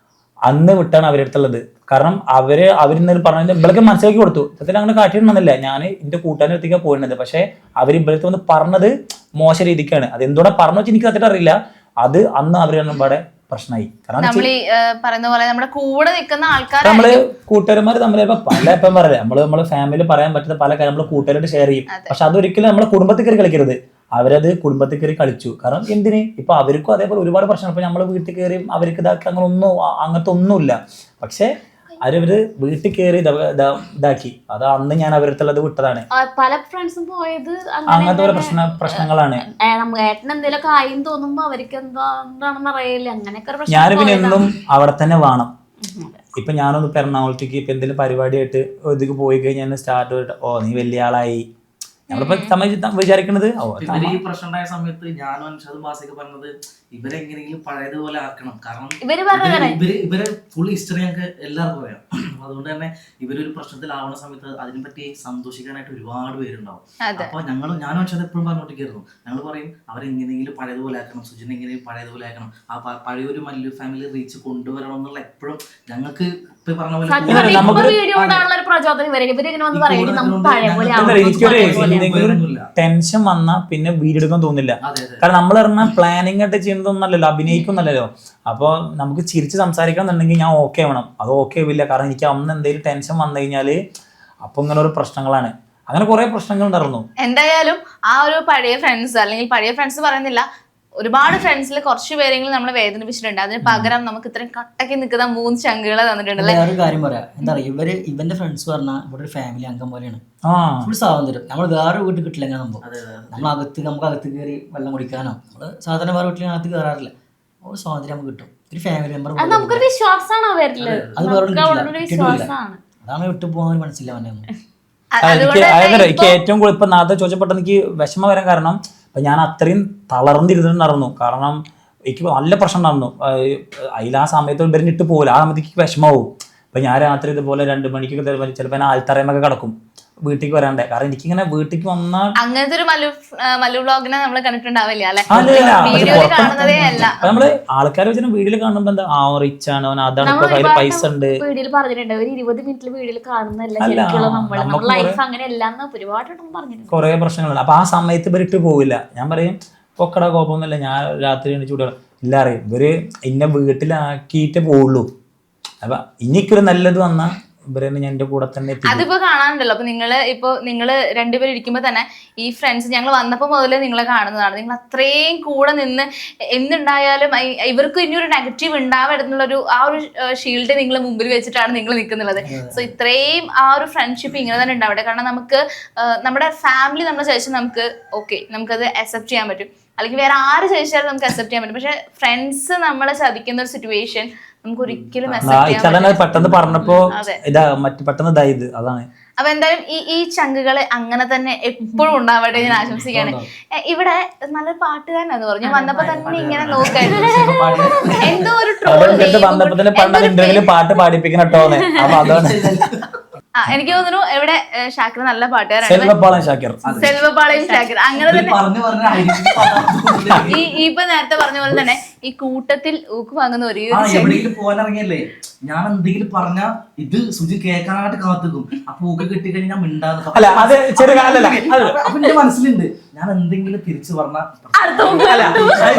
അന്ന് വിട്ടാണ് അവരെടുത്തുള്ളത്. കാരണം അവരിന്നൊരു പറഞ്ഞ ഇവളൊക്കെ മനസ്സിലാക്കി കൊടുത്തു. സത്യത്തിൽ അങ്ങനെ കാട്ടിയിട്ടുണ്ടെന്നില്ല, ഞാൻ എൻ്റെ കൂട്ടുകാരുടെ അടുത്തേക്കാണ് പോയിരുന്നത്. പക്ഷെ അവർ ഇവരടുത്ത് വന്ന് പറഞ്ഞത് മോശം രീതിക്കാണ്. അത് എന്തുകൊണ്ടാ പറഞ്ഞു വെച്ചാൽ എനിക്ക് സത്യമായിട്ട് അറിയില്ല. അത് അന്ന് അവര് ഇവിടെ പ്രശ്നമായി. കാരണം നമ്മുടെ കൂടെ നിൽക്കുന്ന ആൾക്കാർ നമ്മള് കൂട്ടുകാരന്മാർ തമ്മിൽ ഇപ്പം പറയാം, നമ്മള് ഫാമിലി പറയാൻ പറ്റുന്ന പല കാര്യം നമ്മള് കൂട്ടുകാരായിട്ട് ഷെയർ ചെയ്യും. പക്ഷെ അതൊരിക്കലും നമ്മളെ കുടുംബത്തിൽ കയറി കളിക്കരുത്. അവരത് കുടുംബത്തിൽ കയറി കളിച്ചു. കാരണം എന്തിന് ഇപ്പൊ അവർക്കും അതേപോലെ ഒരുപാട് പ്രശ്നം. ഇപ്പൊ നമ്മള് വീട്ടിൽ കയറി അവർക്ക് ഇതാക്കി അങ്ങനത്തെ ഒന്നുമില്ല. പക്ഷെ അവര് വീട്ടിൽ കയറി ഇതാക്കി. അത് അന്ന് ഞാൻ അവരടുത്തുള്ളത് വിട്ടതാണ്. പല ഫ്രണ്ട്സും പോയത് അങ്ങനത്തെ ഒരു പ്രശ്നങ്ങളാണ്. ഏട്ടൻ എന്തെങ്കിലുമൊക്കെ ആയി തോന്നുമ്പോ അവർക്ക് എന്താണെന്ന് അറിയില്ല. അങ്ങനെയൊക്കെ ഞാൻ പിന്നെ എന്നും അവിടെ തന്നെ വേണം. ഇപ്പൊ ഞാനൊന്ന് എറണാകുളത്തേക്ക് ഇപ്പൊ എന്തെങ്കിലും പരിപാടിയായിട്ട് ഇതിക്ക് പോയി കഴിഞ്ഞാൽ സ്റ്റാർട്ട് നീ വലിയ ആളായി നമ്മളിപ്പോ വിചാരിക്കണത്. ഇവര് ഈ പ്രശ്നം ഉണ്ടായ സമയത്ത് ഞാനും അൻഷാദും ബാസിയൊക്കെ പറഞ്ഞത് ഇവരെങ്ങനെയെങ്കിലും പഴയതുപോലെ ആക്കണം. കാരണം ഇവരെ ഫുൾ ഹിസ്റ്ററി ഞങ്ങൾക്ക് എല്ലാവർക്കും അറിയാം. അതുകൊണ്ട് തന്നെ ഇവരൊരു പ്രശ്നത്തിലാവുന്ന സമയത്ത് അതിനെപ്പറ്റി സന്തോഷിക്കാനായിട്ട് ഒരുപാട് പേരുണ്ടാവും. അപ്പൊ ഞാനും അൻഷാദ് എപ്പോഴും പറഞ്ഞോണ്ടിരിക്കുന്നു, ഞങ്ങൾ പറയും അവരെങ്ങനെയെങ്കിലും പഴയതുപോലെ ആക്കണം, സുജിനെ എങ്ങനെയും പഴയതുപോലെ ആക്കണം, ആ പഴയൊരു മല്ലു ഫാമിലി റീച്ച് കൊണ്ടുവരണം എന്നുള്ള എപ്പോഴും ഞങ്ങൾക്ക് ടെൻഷൻ വന്നാ പിന്നെ വീഡിയോ എടുക്കാൻ തോന്നില്ല. കാരണം നമ്മൾ പറഞ്ഞ പ്ലാനിങ് ആയിട്ട് ചെയ്യുന്നതൊന്നല്ലല്ലോ, അഭിനയിക്കുന്നല്ലോ. അപ്പൊ നമുക്ക് ചിരിച്ച് സംസാരിക്കണം എന്നുണ്ടെങ്കിൽ ഞാൻ ഓക്കെ വേണം. അത് ഓക്കെ ഇല്ല. കാരണം എനിക്ക് അന്ന് എന്തെങ്കിലും ടെൻഷൻ വന്നു കഴിഞ്ഞാല് അപ്പൊ ഇങ്ങനെ ഒരു പ്രശ്നങ്ങളാണ്. അങ്ങനെ കുറെ പ്രശ്നങ്ങൾ ഉണ്ടായിരുന്നു. എന്തായാലും ആ ഒരു പഴയ ഫ്രണ്ട്സ് അല്ലെങ്കിൽ പഴയ ഫ്രണ്ട്സ് പറയുന്നില്ല, ഒരുപാട് ഫ്രണ്ട്സിൽ കുറച്ച് പേരെങ്കിലും നമ്മളെ വേദനിപ്പിച്ചിട്ടുണ്ട്. അതിന് പകരം നമുക്ക് ഇത്രയും കട്ടക്കി നിൽക്കുന്ന 3 ചങ്കുകളെ തന്നിട്ടുണ്ടല്ലേ. ഒരു കാര്യം പറയാം, എന്താ പറയുക, ഇവന്റെ ഫ്രണ്ട്സ് പറഞ്ഞാൽ ഇവിടെ ഒരു ഫാമിലി അംഗം പോലെയാണ്. ഫുൾ സ്വാതന്ത്ര്യം. നമ്മൾ വേറെ വീട്ടിൽ കിട്ടില്ല എങ്ങനെ സംഭവം. നമുക്ക് അകത്ത് കയറി വെള്ളം കുടിക്കാനോ നമ്മള് സാധാരണ വേറെ വീട്ടിൽ അകത്ത് കയറാറില്ല. ഒരു സ്വാതന്ത്ര്യം നമുക്ക് കിട്ടും. ഒരു ഫാമിലി മെമ്പർ നമുക്കൊരു വിശ്വാസമാണ് അവരില്. അത് വേറെ വിശ്വാസമാണ്. അതാണ് വിട്ടു പോകാൻ മനസ്സിലാവാൻ. എനിക്ക് ഏറ്റവും കൂടുതൽ ഇപ്പൊ നാളെ ചോദിച്ചപ്പെട്ട എനിക്ക് വിഷമം വരാൻ കാരണം ഇപ്പൊ ഞാൻ അത്രയും തളർന്നിരുന്നിട്ടുണ്ടായിരുന്നു. കാരണം എനിക്ക് നല്ല പ്രശ്നം ഉണ്ടായിരുന്നു. അതിൽ ആ സമയത്ത് ഇവരിട്ട് പോകില്ല. ആ സമയത്ത് എനിക്ക് വിഷമാവും. ഇപ്പൊ ഞാൻ രാത്രി ഇതുപോലെ 2 മണിക്കൊക്കെ ചിലപ്പോൾ ആൽത്തറയുമൊക്കെ കിടക്കും വീട്ടിലേക്ക് വരാണ്ടേ. കാരണം എനിക്കിങ്ങനെ വീട്ടിലേക്ക് വന്നാൽ അങ്ങനത്തെ ഒരു മല്ലു വ്ളോഗിനെ നമ്മൾ കണ്ടിട്ടുണ്ടാവില്ല അല്ലെ, അല്ല വീഡിയോയിൽ കാണുന്നതേ അല്ല. നമ്മള് ആൾക്കാർ വെച്ചാൽ വീഡിയോയിൽ കാണുമ്പോ എന്താ റിച്ച് ആണ് അവൻ, അതാണ് ഇപ്പൊ കയ്യിൽ പൈസ ഉണ്ട്. വീഡിയോയിൽ പറഞ്ഞിട്ടുണ്ട് ഒരു 20 മിനിറ്റിൽ വീഡിയോയിൽ കാണുന്നതല്ല ശരിക്കുള്ള നമ്മുടെ ലൈഫ് അങ്ങനെ അല്ലാന്ന് ഒരുപാട് പറഞ്ഞിട്ടുണ്ട്. കുറെ പ്രശ്നങ്ങളുണ്ട്. അപ്പൊ ആ സമയത്ത് ഇവരിട്ട് പോവില്ല. ഞാൻ പറയും പൊക്കട കോപ്പൊന്നുമില്ല, ഞാൻ രാത്രി എണീച്ച് ഇല്ല അറിയും ഇവര് എന്നെ വീട്ടിലാക്കിയിട്ടേ പോവുള്ളൂ. അപ്പൊ ഇനിക്കൊരു നല്ലത് വന്നാ ഇവരെന്നെ ഞാൻ എന്റെ കൂടെ തന്നെ എത്തി. അതിപ്പോ കാണാനുണ്ടല്ലോ. അപ്പൊ നിങ്ങള് രണ്ടുപേരും ഇരിക്കുമ്പോ തന്നെ ഈ ഫ്രണ്ട്സ് ഞങ്ങൾ വന്നപ്പോ മുതലേ നിങ്ങളെ കാണുന്നതാണ്. നിങ്ങൾ അത്രയും കൂടെ നിന്ന് എന്തുണ്ടായാലും ഇവർക്ക് ഇനിയൊരു നെഗറ്റീവ് ഉണ്ടാവരുന്നുള്ളൊരു ആ ഒരു ഷീൽഡ് നിങ്ങൾ മുമ്പിൽ വെച്ചിട്ടാണ് നിങ്ങൾ നിൽക്കുന്നുള്ളത്. സോ ഇത്രയും ആ ഒരു ഫ്രണ്ട്ഷിപ്പ് ഇങ്ങനെ തന്നെ ഉണ്ടാവട്ടെ. കാരണം നമുക്ക് നമ്മുടെ ഫാമിലി നമ്മളെ ചോദിച്ചാൽ നമുക്ക് ഓക്കെ നമുക്കത് അക്സെപ്റ്റ് ചെയ്യാൻ പറ്റും, അല്ലെങ്കിൽ വേറെ ആര് ചോദിച്ചാലും നമുക്ക് അക്സെപ്റ്റ് ചെയ്യാൻ പറ്റും. പക്ഷെ ഫ്രണ്ട്സ് നമ്മളെ ചതിക്കുന്ന ഒരു സിറ്റുവേഷൻ നമുക്ക് ഒരിക്കലും പെട്ടെന്ന് പറഞ്ഞപ്പോ പെട്ടെന്ന് ഇതായത് അതാണ്. അപ്പൊ എന്തായാലും ഈ ചങ്കുകള് അങ്ങനെ തന്നെ എപ്പോഴും ഉണ്ടാവട്ടെ ഞാൻ ആശംസിക്കാണ്. ഇവിടെ നല്ലൊരു പാട്ടുകാരനാന്ന് പറഞ്ഞു വന്നപ്പോ തന്നെ ഇങ്ങനെ നോക്കായിരുന്നു. എന്തോ ഒരു വന്നപ്പോ തന്നെ പണ്ട് ഇന്റർവ്യൂല് പാട്ട് പാടിപ്പിക്കണം കേട്ടോന്ന്. അപ്പൊ അതാണ് എനിക്ക് തോന്നുന്നു ഇവിടെ ഷാക്കിർ നല്ല പാട്ടുകാരാണ്. സെൽവപ്പാളയം ഷാക്കിർ അങ്ങനെ തന്നെ ഈ ഇപ്പൊ നേരത്തെ പറഞ്ഞ പോലെ തന്നെ ഈ കൂട്ടത്തിൽ ഊക്ക് വാങ്ങുന്ന ഒരേ എവിടെയെങ്കിലും പോകാനിറങ്ങിയല്ലേ ഞാൻ എന്തെങ്കിലും പറഞ്ഞാ ഇത് സുജി കേൾക്കാനായിട്ട് കാത്തുക്കും. അപ്പൊ ഊക്ക് കിട്ടിക്കഴിഞ്ഞാൽ ഞാൻ മിണ്ടാന്ന് അപ്പൊ എന്റെ മനസ്സിലുണ്ട് ഞാൻ എന്തെങ്കിലും തിരിച്ചു പറഞ്ഞാൽ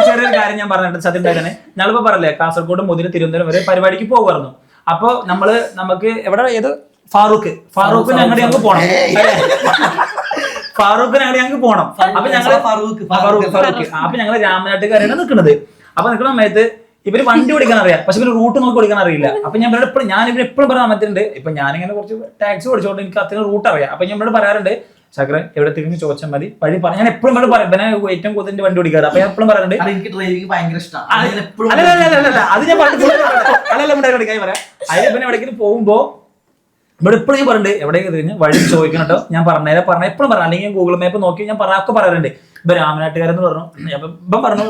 ചെറിയൊരു കാര്യം ഞാൻ പറഞ്ഞിട്ട് സത്യം തന്നെ. ഞാനിപ്പോ പറഞ്ഞല്ലേ കാസർഗോഡ് മുതൽ തിരുവനന്തപുരം വരെ പരിപാടിക്ക് പോകുമായിരുന്നു. അപ്പൊ നമുക്ക് എവിടെ ഏത് ഫാറൂഖിന് അങ്ങോട്ട് ഞങ്ങൾക്ക് പോണം. ഫാറൂഖിന് അങ്ങോട്ട് ഞങ്ങൾക്ക് പോണം. അപ്പൊ ഞങ്ങള് അപ്പൊ ഞങ്ങള് രാമനാട്ടുകാരാണ് നിൽക്കുന്നത്. അപ്പൊ നിൽക്കുന്ന സമയത്ത് ഇവര് വണ്ടി ഓടിക്കാൻ അറിയാം, പക്ഷെ ഇവര് റൂട്ട് നോക്കി ഓടിക്കാൻ അറിയില്ല. അപ്പൊ ഞാൻ ഇവരെപ്പോഴും പറയാൻ പറ്റുന്നുണ്ട്. ഇപ്പൊ ഞാനിങ്ങനെ കുറച്ച് ടാക്സി ഓടിച്ചോണ്ട് എനിക്ക് അത്രയും റൂട്ട് അറിയാം. അപ്പൊ ഞാൻ ഇവിടെ പറയാറുണ്ട് ശാക്കര എവിടെ തിരിഞ്ഞ് ചോദിച്ചാൽ മതി വഴി പറയാം. ഞാൻ എപ്പോഴും ഇവിടെ പറയാം ഏറ്റവും കൂടുതൽ വണ്ടി ഓടിക്കാറ്. അപ്പൊ ഞാൻ എപ്പോഴും പറയാറുണ്ട് എനിക്ക് ഡ്രൈവിംഗ് ഭയങ്കര ഇഷ്ടമാണ്. അത് ഞാൻ പറയാം. അതിൽ പിന്നെ എവിടേക്കും പോകുമ്പോ ഇവിടെ എപ്പോഴും ഞാൻ പറഞ്ഞിട്ട് എവിടേക്ക് തിരിഞ്ഞ് വഴി ചോദിക്കണം കേട്ടോ, ഞാൻ പറഞ്ഞ എപ്പോഴും പറയാം. അല്ലെങ്കിൽ ഗൂഗിൾ മാപ്പ് നോക്കി ഞാൻ ഒക്കെ പറയാറുണ്ട്. ഇപ്പൊ രാമനാട്ടുകാരെന്ന് പറഞ്ഞു. ഇപ്പം പറഞ്ഞു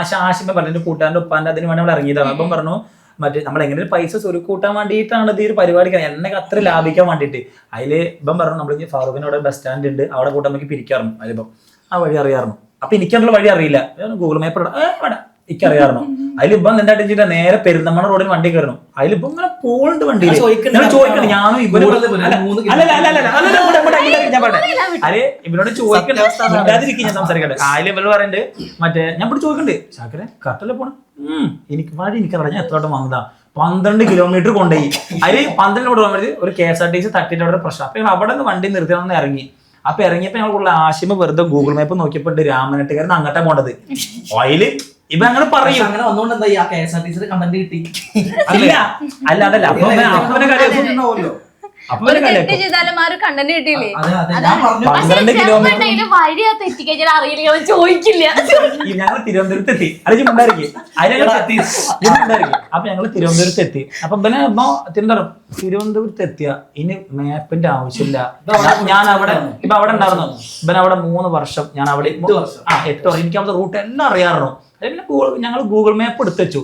ആശിമ പറഞ്ഞു കൂട്ടാൻ്റെ ഉപ്പാൻ്റെ അതിന് വേണ്ടി നമ്മൾ ഇറങ്ങിയതാണ്. അപ്പം പറഞ്ഞു മറ്റേ നമ്മൾ എങ്ങനെ പൈസ സ്വരുക്കൂട്ടാൻ വേണ്ടിയിട്ടാണ് ഇത് ഒരു പരിപാടിക്ക് എന്നെ അത്ര ലാഭിക്കാൻ വേണ്ടിയിട്ട്. അതിൽ ഇപ്പം പറഞ്ഞു നമ്മൾ ഫാറൂഖിന് അവിടെ ബസ് സ്റ്റാൻഡ് ഉണ്ട്, അവിടെ കൂട്ടാൻ നമുക്ക് പിരിക്കാറുണ്ട്. അതിലിപ്പം ആ വഴി അറിയാറുണ്ട്. അപ്പൊ എനിക്കതിനുള്ള വഴി അറിയില്ല. ഗൂഗിൾ മാപ്പ് ഇവിടെ എനിക്കറിയാറുണ്ട്. അതിലിപ്പം എന്താ വെച്ചിട്ട് നേരെ പെരുന്തമണ്ണ റോഡിൽ വണ്ടി കയറണം. അതിലിപ്പം ഇങ്ങനെ പോളുണ്ട് വണ്ടി ചോദിക്കണം. ഞാനും ഇവര് അതെ ഇവരോട് ചോദിക്കണ്ടാതിരിക്കും ഞാൻ സംസാരിക്കട്ടെ. അതിൽ ഇവര് പറയണ്ട് മറ്റേ ഞാൻ ഇവിടെ ചോദിക്കണ്ടേ ശാക്കരെ കറക്റ്റല്ലേ പോണം എനിക്ക് വഴി എനിക്കറിയാം ഞാൻ എത്രയോട്ടം വാങ്ങുതാ 12 കിലോമീറ്റർ കൊണ്ടുപോയി. അതിൽ 12 കിലോമീറ്റർ പോകുമ്പോൾ ഒരു KSRTC തട്ടിയിട്ട് അവിടെ പ്രശ്നം. അപ്പൊ അവിടെ നിന്ന് വണ്ടി നിർത്തി ഇറങ്ങി. അപ്പൊ ഇറങ്ങിയപ്പോ ഞങ്ങൾ ആശിമ വെറുതെ ഗൂഗിൾ മാപ്പ് നോക്കിയപ്പോ രാമനാട്ടുകാരൻ അങ്ങോട്ടാ പോണ്ടത്. അതില് ഇപ്പൊ അങ്ങനെ പറയും അങ്ങനെ വന്നുകൊണ്ട് എന്താ KSRTC കണ്ടന്റ് കിട്ടി അല്ല അപ്പൊ ചെയ്താലും ആ ഒരു കണ്ടന്റ് കിട്ടിയില്ലേ. 12 കിലോമീറ്റർ വഴി തെറ്റിക്കഴിഞ്ഞാൽ അറിയില്ല ചോദിക്കില്ല. ഞങ്ങൾ തിരുവനന്തപുരത്ത് എത്തി. അതിന് മുണ്ടായിരിക്കും അപ്പൊ ഞങ്ങള് തിരുവനന്തപുരത്ത് എത്തി. അപ്പൊ പിന്നെ തിരുവനന്തപുരത്ത് എത്തിയ ഇനി മാപ്പിന്റെ ആവശ്യമില്ല. ഞാൻ അവിടെ ഉണ്ടായിരുന്നു. ഇവൻ അവിടെ 3 വർഷം ഞാൻ അവിടെ 8 വർഷം എനിക്ക് അവിടെ റൂട്ട് എല്ലാം അറിയാറുണ്ടോ. പിന്നെ ഞങ്ങൾ ഗൂഗിൾ മാപ്പ് എടുത്തു വെച്ചു.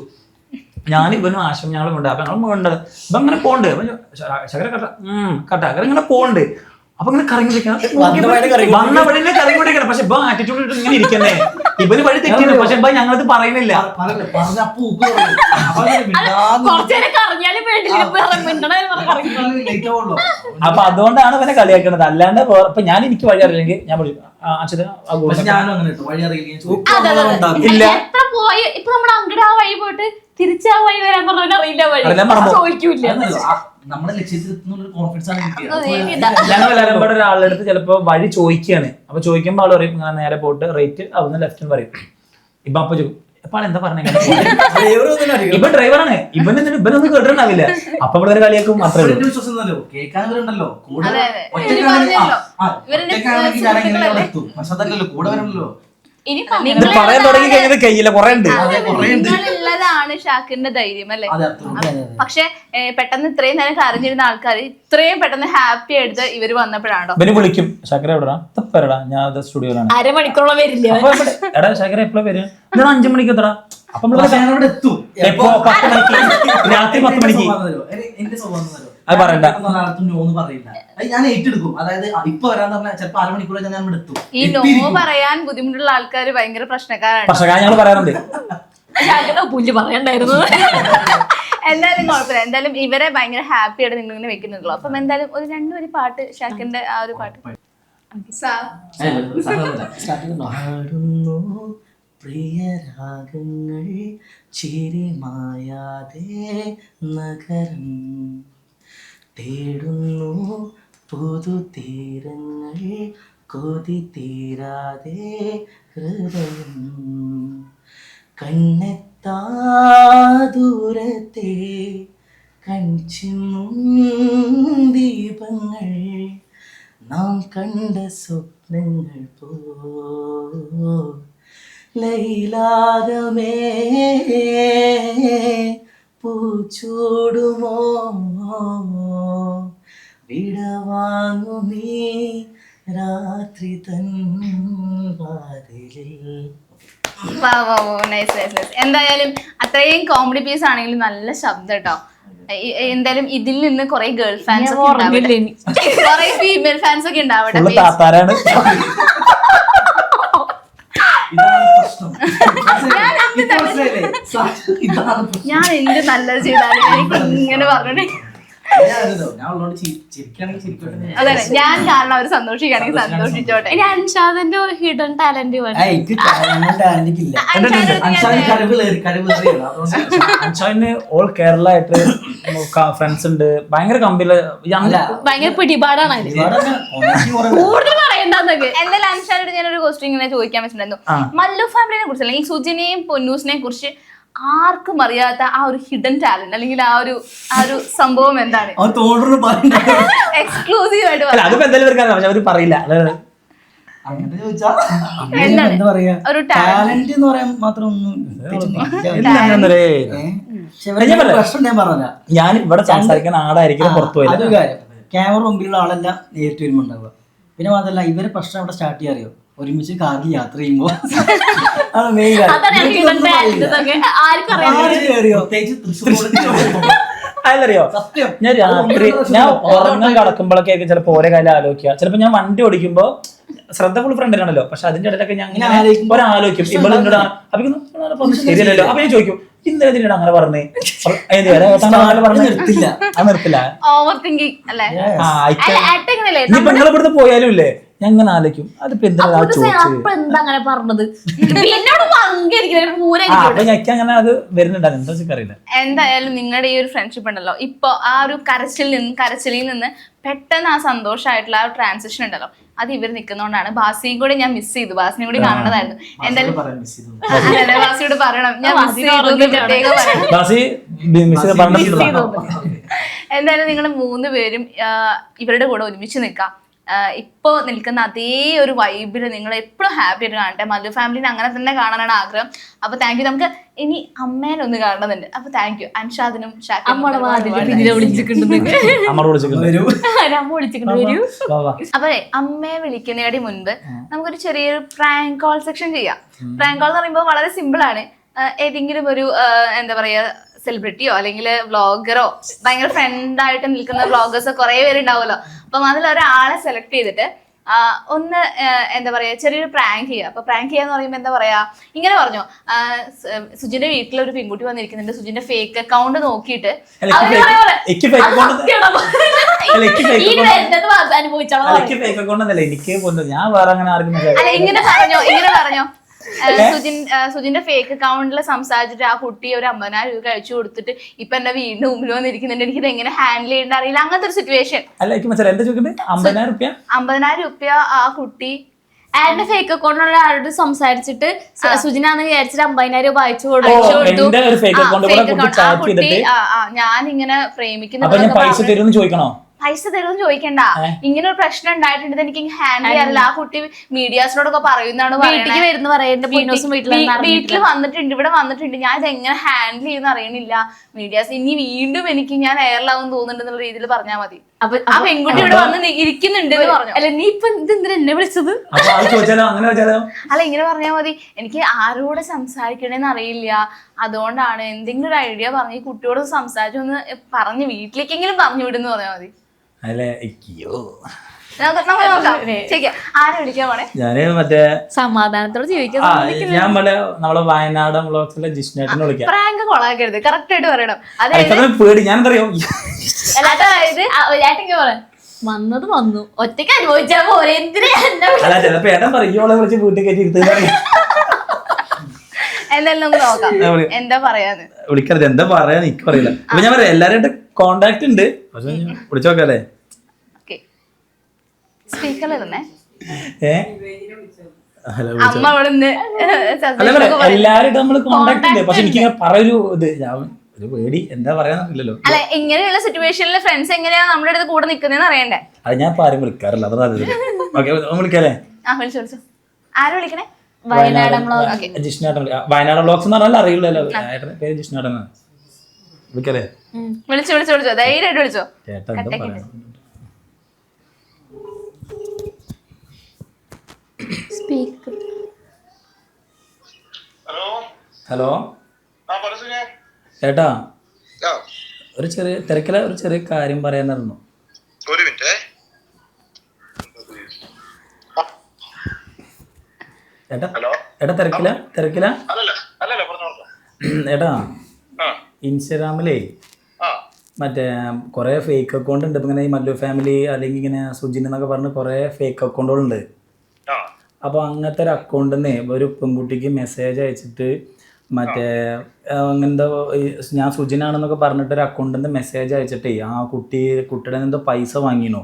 ഞാൻ ഇവനും ആശം ഞങ്ങളും ഉണ്ട്. അപ്പൊ ഞങ്ങൾ വേണ്ടത് ഇപ്പൊ ഇങ്ങനെ പോണ്ട് ശകര കട്ട ഇങ്ങനെ പോണ്ട്. അപ്പൊ ഇങ്ങനെ കറങ്ങി വന്ന വഴിയിലെ കറങ്ങി പിടിക്കണം. പക്ഷെ ഇപ്പൊ ആറ്റിറ്റ്യൂഡ് ഇട്ട് ഇങ്ങനെ ഇരിക്കുന്നേ. ഇവന് വഴി തെറ്റിയാണ്. പക്ഷെ ഇപ്പൊ ഞങ്ങളത് പറയുന്നില്ല. അപ്പൊ അതുകൊണ്ടാണ് ഇവനെ കളിയാക്കണത്. അല്ലാണ്ട് ഇപ്പൊ ഞാൻ എനിക്ക് വഴി അറിയില്ലെങ്കിൽ ഞാൻ ഇല്ല എത്ര പോയി ഇപ്പൊ നമ്മൾ അങ്ങോട്ട് ആ വഴി പോയിട്ട് തിരിച്ചാ വഴി വരാൻ പറഞ്ഞാൽ അറിയില്ല വഴി ചോദിക്കൂല. ഞങ്ങളെല്ലാരും കൂടെ ഒരാളുടെ അടുത്ത് ചിലപ്പോ വഴി ചോദിക്കുകയാണ്. അപ്പൊ ചോദിക്കുമ്പോൾ ആൾ പറയും നേരെ പോയിട്ട് റേറ്റ് അവിടുന്ന് ലെഫ്റ്റിന് പറയും. ഇപ്പൊ അപ്പൊ ചോദിക്കും എപ്പാ എന്താ പറഞ്ഞ ഇപ്പൊ ഡ്രൈവറാണ് ഇവനൊന്നും കേട്ടിട്ടുണ്ടാവില്ല അപ്പൊ ഇവിടെ കളിയാക്കും മാത്രമേ ഉള്ളൂ. വിശ്വസിക്കുന്നല്ലോ കേൾക്കാനുണ്ടല്ലോ കൂടെ അതെ, അതെ. ഇവര് പറഞ്ഞല്ലോ. ഇവരെന്നെ സുഹൃത്തുക്കളല്ലേ? പക്ഷെ അതല്ലല്ലോ കൂടെ വരണല്ലോ. ഇനി ഇത് പറയാൻ തുടങ്ങി കഴിഞ്ഞത് കയ്യില്ല കുറെ ഉണ്ട്. നിങ്ങളുള്ളതാണ് ഷാക്കിറിന്റെ ധൈര്യം അല്ലേ? അതെ അത്ര പക്ഷെ പെട്ടെന്ന് ഇത്രയും നേരം കരഞ്ഞിരുന്ന ആൾക്കാർ ഇത്രയും പെട്ടെന്ന് ഹാപ്പി ആയിട്ട് ഇവര് വന്നപ്പോഴാണോ? ഇവന് വിളിക്കും ശാക്കര എവിടെടാ തപ്പരടാ ഞാൻ സ്റ്റുഡിയോയിലാണ്. അരമണിക്കൂറോളം വരില്ല. അപ്പൊ എടാ ശാക്കര എപ്പോഴാ വരിക? ഇതാ 5 മണിക്ക് എത്തടാ. അപ്പൊ ഞാനവിടെ എത്തും. എപ്പോ 10 മണിക്ക് രാത്രി 10 മണിക്ക് എന്റെ സ്വഭാവം അത് പറയണ്ട. നോന്ന് പറയില്ല. ഞാൻ ഏറ്റെടുക്കും. അതായത് ഇപ്പൊ വരാന്ന് പറഞ്ഞാൽ ചിലപ്പോ 1/2 മണിക്കൂർ ഞാൻ ഇവിടെ എത്തും. ഈ നോ പറയാൻ ബുദ്ധിമുട്ടുള്ള ആൾക്കാർ ഭയങ്കര പ്രശ്നക്കാരാണ്. പക്ഷെ ഞങ്ങൾ പറയാറുണ്ട് പുല്ല് പറയണ്ടായിരുന്നു. എന്തായാലും കുഴപ്പമില്ല. എന്തായാലും ഇവരെ ഭയങ്കര ഹാപ്പി ആയിട്ട് നിങ്ങൾ ഇങ്ങനെ വെക്കുന്നുള്ളൂ. അപ്പം എന്തായാലും ഒരു 2 പാട്ട് ഷാക്കിന്റെ ആ ഒരു പാട്ട് പ്രിയരാഗങ്ങൾ ചിരിമായാതെ നഗരം തേടുന്നു പുതുതീരങ്ങൾ കൊതി തീരാതെ ഹൃദയം കണ്ണെത്താ ദൂരത്തെ കൺചിമ്മും ദീപങ്ങൾ നാം കണ്ട സ്വപ്നങ്ങൾ പോ ലൈലാകമേ പൂച്ചൂടുമോ വിടവാങ്ങുമീ രാത്രി തൻ വാതിലിൽ. എന്തായാലും അത്രയും കോമഡി പീസ് ആണെങ്കിലും നല്ല ശബ്ദം കേട്ടോ. എന്തായാലും ഇതിൽ നിന്ന് കുറെ ഗേൾ ഫാൻസ് കുറെ ഫീമെയിൽ ഫാൻസ് ഒക്കെ ഉണ്ടാവട്ടെ. താത്താരാണ്. ഞാൻ എന്ത് നല്ലത് ചെയ്താലും എനിക്ക് ഇങ്ങനെ പറഞ്ഞേ. അതെ, ഞാൻ കാരണം അവര് സന്തോഷിക്കുകയാണെങ്കിൽ സന്തോഷിച്ചോട്ടെ. ഇനി അൻഷാദിന്റെ ഹിഡൻ ടാലന്റ് അൻഷാദിന് ഓൾ കേരള ആയിട്ട് ഫ്രണ്ട്സ് ഉണ്ട്. ഭയങ്കര കമ്പിയില് ഭയങ്കര പിടിപാടാണ്. കൂടുതൽ പറയണ്ടെന്നൊക്കെ. എന്തായാലും അൻഷാദോട് ഞാനൊരു ക്വസ്റ്റ്യൻ ഇങ്ങനെ ചോദിക്കാൻ വെച്ചിട്ടുണ്ടായിരുന്നു. മല്ലു ഫാമിലിനെ കുറിച്ച് അല്ലെങ്കിൽ സുജിനെയും പൊന്നൂസിനെയും കുറിച്ച് ആർക്കും അറിയാത്ത ആ ഒരു ഹിഡൻ ടാലന്റ് അല്ലെങ്കിൽ ആ ഒരു സംഭവം എന്താണ്? എക്സ്ക്ലൂസീവ് ആയിട്ട് അവര് പറയില്ല. അങ്ങനെ ചോദിച്ചാ എന്താ പറയാ ടാലന്റ് എന്ന് പറയാൻ മാത്രം ഒന്നും ഞാൻ ഇവിടെ സംസാരിക്കുന്ന ആളായിരിക്കും പുറത്തു പോയില്ല. അതൊരു കാര്യം, ക്യാമറ മുമ്പിലുള്ള ആളല്ല നേരിട്ട് വരുമ്പോ ഉണ്ടാവുക. പിന്നെ മാത്രല്ല ഇവരെ പ്രശ്നം അവിടെ സ്റ്റാർട്ട് ചെയ്യാൻ അറിയോ, ഒരുമിച്ച് കാറിൽ യാത്ര ചെയ്യുമ്പോ അതറിയോ ഞാൻ രാത്രി ഞാൻ ഉറങ്ങാൻ കിടക്കുമ്പോഴൊക്കെ ആയിരിക്കും ചിലപ്പോ ഓരോ കാര്യം ആലോചിക്കുക. ചിലപ്പോ ഞാൻ വണ്ടി ഓടിക്കുമ്പോ ശ്രദ്ധ ഫുൾ ഫ്രണ്ടിലാണല്ലോ, പക്ഷെ അതിന്റെ ഇടയിലൊക്കെ ഞാൻ ഒരാലോചിക്കും ഇവളെന്നോട് അപ്പൊ ശരിയല്ലല്ലോ. അപ്പൊ ഞാൻ ചോദിക്കും ഇന്നലെ അങ്ങനെ പറഞ്ഞേ നിർത്തില്ല നിർത്തില്ല. ഓവർ തിങ്കിങ് അല്ലേ? ഇനിയിപ്പോ നിങ്ങൾ ഇവിടുന്ന് പോയാലും ഇല്ലേ ഞാൻ ഇങ്ങനെ ആലോചിക്കും അതിപ്പോ എന്താ അങ്ങനെ പറഞ്ഞത്. അപ്പൊ ഞെക്കി അങ്ങനെ അത് വരുന്നുണ്ടായിരുന്നു. എന്താ വെച്ചാൽ അറിയില്ല. എന്തായാലും നിങ്ങളുടെ ഈ ഒരു ഫ്രണ്ട്ഷിപ്പ് ഉണ്ടല്ലോ, ഇപ്പൊ ആ ഒരു കരച്ചിലിൽ നിന്ന് പെട്ടെന്ന് ആ സന്തോഷമായിട്ടുള്ള ആ ഒരു ട്രാൻസിഷൻ ഉണ്ടല്ലോ, അത് ഇവർ നിൽക്കുന്നോണ്ടാണ്. ബാസിയും കൂടെ ഞാൻ മിസ് ചെയ്തു. ബാസിനെ കൂടി കാണേണ്ടതായിരുന്നു. എന്തായാലും ബാസിയോട് പറയണം ഞാൻ മിസ് ചെയ്തു. എന്തായാലും നിങ്ങൾ 3 പേരും ഇവരുടെ കൂടെ ഒരുമിച്ച് നിൽക്കാം. ഇപ്പൊ നിൽക്കുന്ന അതേ ഒരു വൈബില് നിങ്ങൾ എപ്പോഴും ഹാപ്പി ആയിട്ട് കാണട്ടെ. മല്ലു ഫാമിലിനെ അങ്ങനെ തന്നെ കാണാനാണ് ആഗ്രഹം. അപ്പൊ താങ്ക് യു. നമുക്ക് ഇനി അമ്മേനെ ഒന്ന് കാണുന്നുണ്ട്. അപ്പൊ താങ്ക് യു അൻഷാദിനും അപ്പൊ അമ്മയെ വിളിക്കുന്നതിന് മുൻപ് നമുക്കൊരു ചെറിയൊരു പ്രാങ്ക് കോൾ സെക്ഷൻ ചെയ്യാം. പ്രാങ്ക് കോൾ എന്ന് പറയുമ്പോൾ വളരെ സിമ്പിൾ ആണ്. ഏതെങ്കിലും ഒരു എന്താ പറയാ സെലിബ്രിറ്റിയോ അല്ലെങ്കിൽ വ്ളോഗറോ ഭയങ്കര ഫ്രണ്ടായിട്ട് നിൽക്കുന്ന വ്ളോഗേഴ്സോ കുറെ പേരുണ്ടാവുമല്ലോ. അപ്പം അതിലൊരാളെ സെലക്ട് ചെയ്തിട്ട് ഒന്ന് എന്താ പറയാ ചെറിയൊരു പ്രാങ്ക് ചെയ്യുക. അപ്പൊ പ്രാങ്ക് ചെയ്യാന്ന് പറയുമ്പോൾ എന്താ പറയാ, ഇങ്ങനെ പറഞ്ഞോ, സുജിന്റെ വീട്ടിലൊരു പെൺകുട്ടി വന്നിരിക്കുന്നുണ്ട്, സുജിന്റെ ഫേക്ക് അക്കൗണ്ട് നോക്കിയിട്ട് ഇങ്ങനെ പറഞ്ഞോ സുജിന്റെ ഫേക്ക് അക്കൗണ്ടിൽ സംസാരിച്ചിട്ട് ആ കുട്ടി ഒരു 50,000 രൂപ കഴിച്ചു കൊടുത്തിട്ട് ഇപ്പൊ എന്റെ വീടിന്റെ മുമ്പിൽ വന്നിരിക്കുന്നുണ്ട്, എനിക്കിത് എങ്ങനെ ഹാൻഡിൽ ചെയ്യേണ്ട അറിയില്ല. അങ്ങനത്തെ ഒരു സിറ്റുവേഷൻ. 50,000 രൂപ ആ കുട്ടി ആഡിന്റെ ഫേക്ക് അക്കൗണ്ടുള്ള ആളോട് സംസാരിച്ചിട്ട് സുജിനാന്ന് വിചാരിച്ചിട്ട് 50,000 രൂപ അയച്ചു ഓ, കൊടുത്തു. എന്റെ ഒരു ഫേക്ക് അക്കൗണ്ട് കൂടെ കുട്ടി ചാറ്റ് ചെയ്തിട്ട് ഞാൻ ഇങ്ങനെ അപ്പൊ ഞാൻ പ്രേമിക്കുന്ന പൈസ തരുമെന്ന് ചോദിക്കണോ? പൈസ തരുമെന്ന് ചോദിക്കണ്ട. ഇങ്ങനെ ഒരു പ്രശ്നം ഉണ്ടായിട്ടുണ്ട്, എനിക്ക് ഹാൻഡിൽ ചെയ്യാറില്ല. ആ കുട്ടി മീഡിയാസിനോടൊക്കെ പറയുന്നതാണ് വീട്ടിലേക്ക് വരുന്ന പറയുന്നത് വീട്ടിൽ വന്നിട്ടുണ്ട്, ഇവിടെ വന്നിട്ടുണ്ട്. ഞാൻ ഇത് എങ്ങനെ ഹാൻഡിൽ ചെയ്യുന്ന അറിയണില്ല. മീഡിയാസ് ഇനി വീണ്ടും എനിക്ക് ഞാൻ എയറിലാവും തോന്നുന്നുണ്ടെന്നുള്ള രീതിയിൽ പറഞ്ഞാൽ മതി. ആ പെൺകുട്ടി ഇവിടെ വന്ന് ഇരിക്കുന്നുണ്ട് എന്ന് പറഞ്ഞു. അല്ല നീ ഇപ്പൊ ഇതെന്തിനാ എന്നെ വിളിച്ചത്? അല്ല ഇങ്ങനെ പറഞ്ഞാൽ മതി, എനിക്ക് ആരോട് സംസാരിക്കണേന്ന് അറിയില്ല, അതുകൊണ്ടാണ് എന്തെങ്കിലും ഒരു ഐഡിയ പറഞ്ഞ് ഈ കുട്ടിയോട് സംസാരിച്ചൊന്ന് പറഞ്ഞ് വീട്ടിലേക്കെങ്കിലും പറഞ്ഞു വിടുന്ന് പറഞ്ഞാൽ മതി. ആരെ വിളിക്കാൻ പോണേ? ഞാന് മറ്റേ സമാധാനത്തോടെ ജീവിക്കാൻ ഞാൻ നമ്മളെ വയനാട് വ്ളോഗ്സിലെ ജിഷ്ണേട്ടിനെ വിളിക്കാം. പ്രാങ്ക് കൊളാക്കരുത്, കറക്റ്റ് ആയിട്ട് പറയണം. പേടി ഞാൻ എന്തറിയോ വന്നത് വന്നു, ഒറ്റയ്ക്ക് അനുഭവിച്ചാ പോലെ എന്തിനാ അല്ല ചിലപ്പോ ഏട്ടൻ പറയോളെ വിളിച്ച് വീട്ടിൽ കയറ്റി ഇരുത്ത് എന്തായാലും നമുക്ക് നോക്കാം എന്താ പറയാന്ന്. വിളിക്കരുത്, എന്താ പറയാന്ന് എനിക്ക് പറയില്ല. അപ്പൊ ഞാൻ പറയാം എല്ലാരും കോണ്ടാക്ട് ഉണ്ട്, പക്ഷെ വിളിച്ചു നോക്കാല്ലേ. സ്പീക്കറിലിരുന്നേ. അമ്മ എല്ലാരും നമ്മള് കോണ്ടാക്ട് ഉണ്ട്, പക്ഷെ എനിക്ക് പറയൊരു ഇത് ഒരു പേടി, എന്താ പറയാന്നില്ലല്ലോ. അല്ല ഇങ്ങനെയുള്ള സിറ്റുവേഷനിൽ ഫ്രണ്ട്സ് എങ്ങനെയാ നമ്മുടെ അടുത്ത് കൂടെ നിക്കുന്നതെന്ന് അറിയണ്ടേ? അത് ഞാൻ ഇപ്പൊ ആരും വിളിക്കാറില്ല, അത് നല്ലത്. ഓക്കെ വിളിക്കാല്ലേ? വിളിച്ചു. ആരും വിളിക്കണേ? ജിഷ്ണേട്ടൻ. വയനാട് വ്ളോഗ്സ് എന്ന് പറഞ്ഞാൽ അറിയില്ലല്ലോ, പേര് ജിഷ്ണേട്ടനാണ്. വിളിക്കാല്ലേ? വിളിച്ചോ ധൈര്യമായിട്ട് വിളിച്ചോ. ചേട്ടാ എന്താ പറയാ? ഹലോ ചേട്ടാ, ഒരു ചെറിയ തിരക്കില ഒരു ചെറിയ കാര്യം പറയാനായിരുന്നു. ഒരു മിനിറ്റ്. ഏട്ടാ തിരക്കില ഏട്ടാ, ഇൻസ്റ്റാഗ്രാമിലേ മറ്റേ കുറെ ഫേക്ക് അക്കൗണ്ട് ഉണ്ട്. ഇപ്പൊ ഇങ്ങനെ ഈ മല്ലു ഫാമിലി അല്ലെങ്കിൽ ഇങ്ങനെ സുജിൻ എന്നൊക്കെ പറഞ്ഞ് കുറെ ഫേക്ക് അക്കൗണ്ടുകളുണ്ട്. അപ്പോൾ അങ്ങനത്തെ ഒരു അക്കൗണ്ടിൽ നിന്ന് ഒരു പെൺകുട്ടിക്ക് മെസ്സേജ് അയച്ചിട്ട് മറ്റേ അങ്ങനത്തെ ഞാൻ സുജിനാണെന്നൊക്കെ പറഞ്ഞിട്ട് ഒരു അക്കൗണ്ടിൽ നിന്ന് മെസ്സേജ് അയച്ചിട്ടേ ആ കുട്ടിയുടെ എന്തോ പൈസ വാങ്ങിനോ.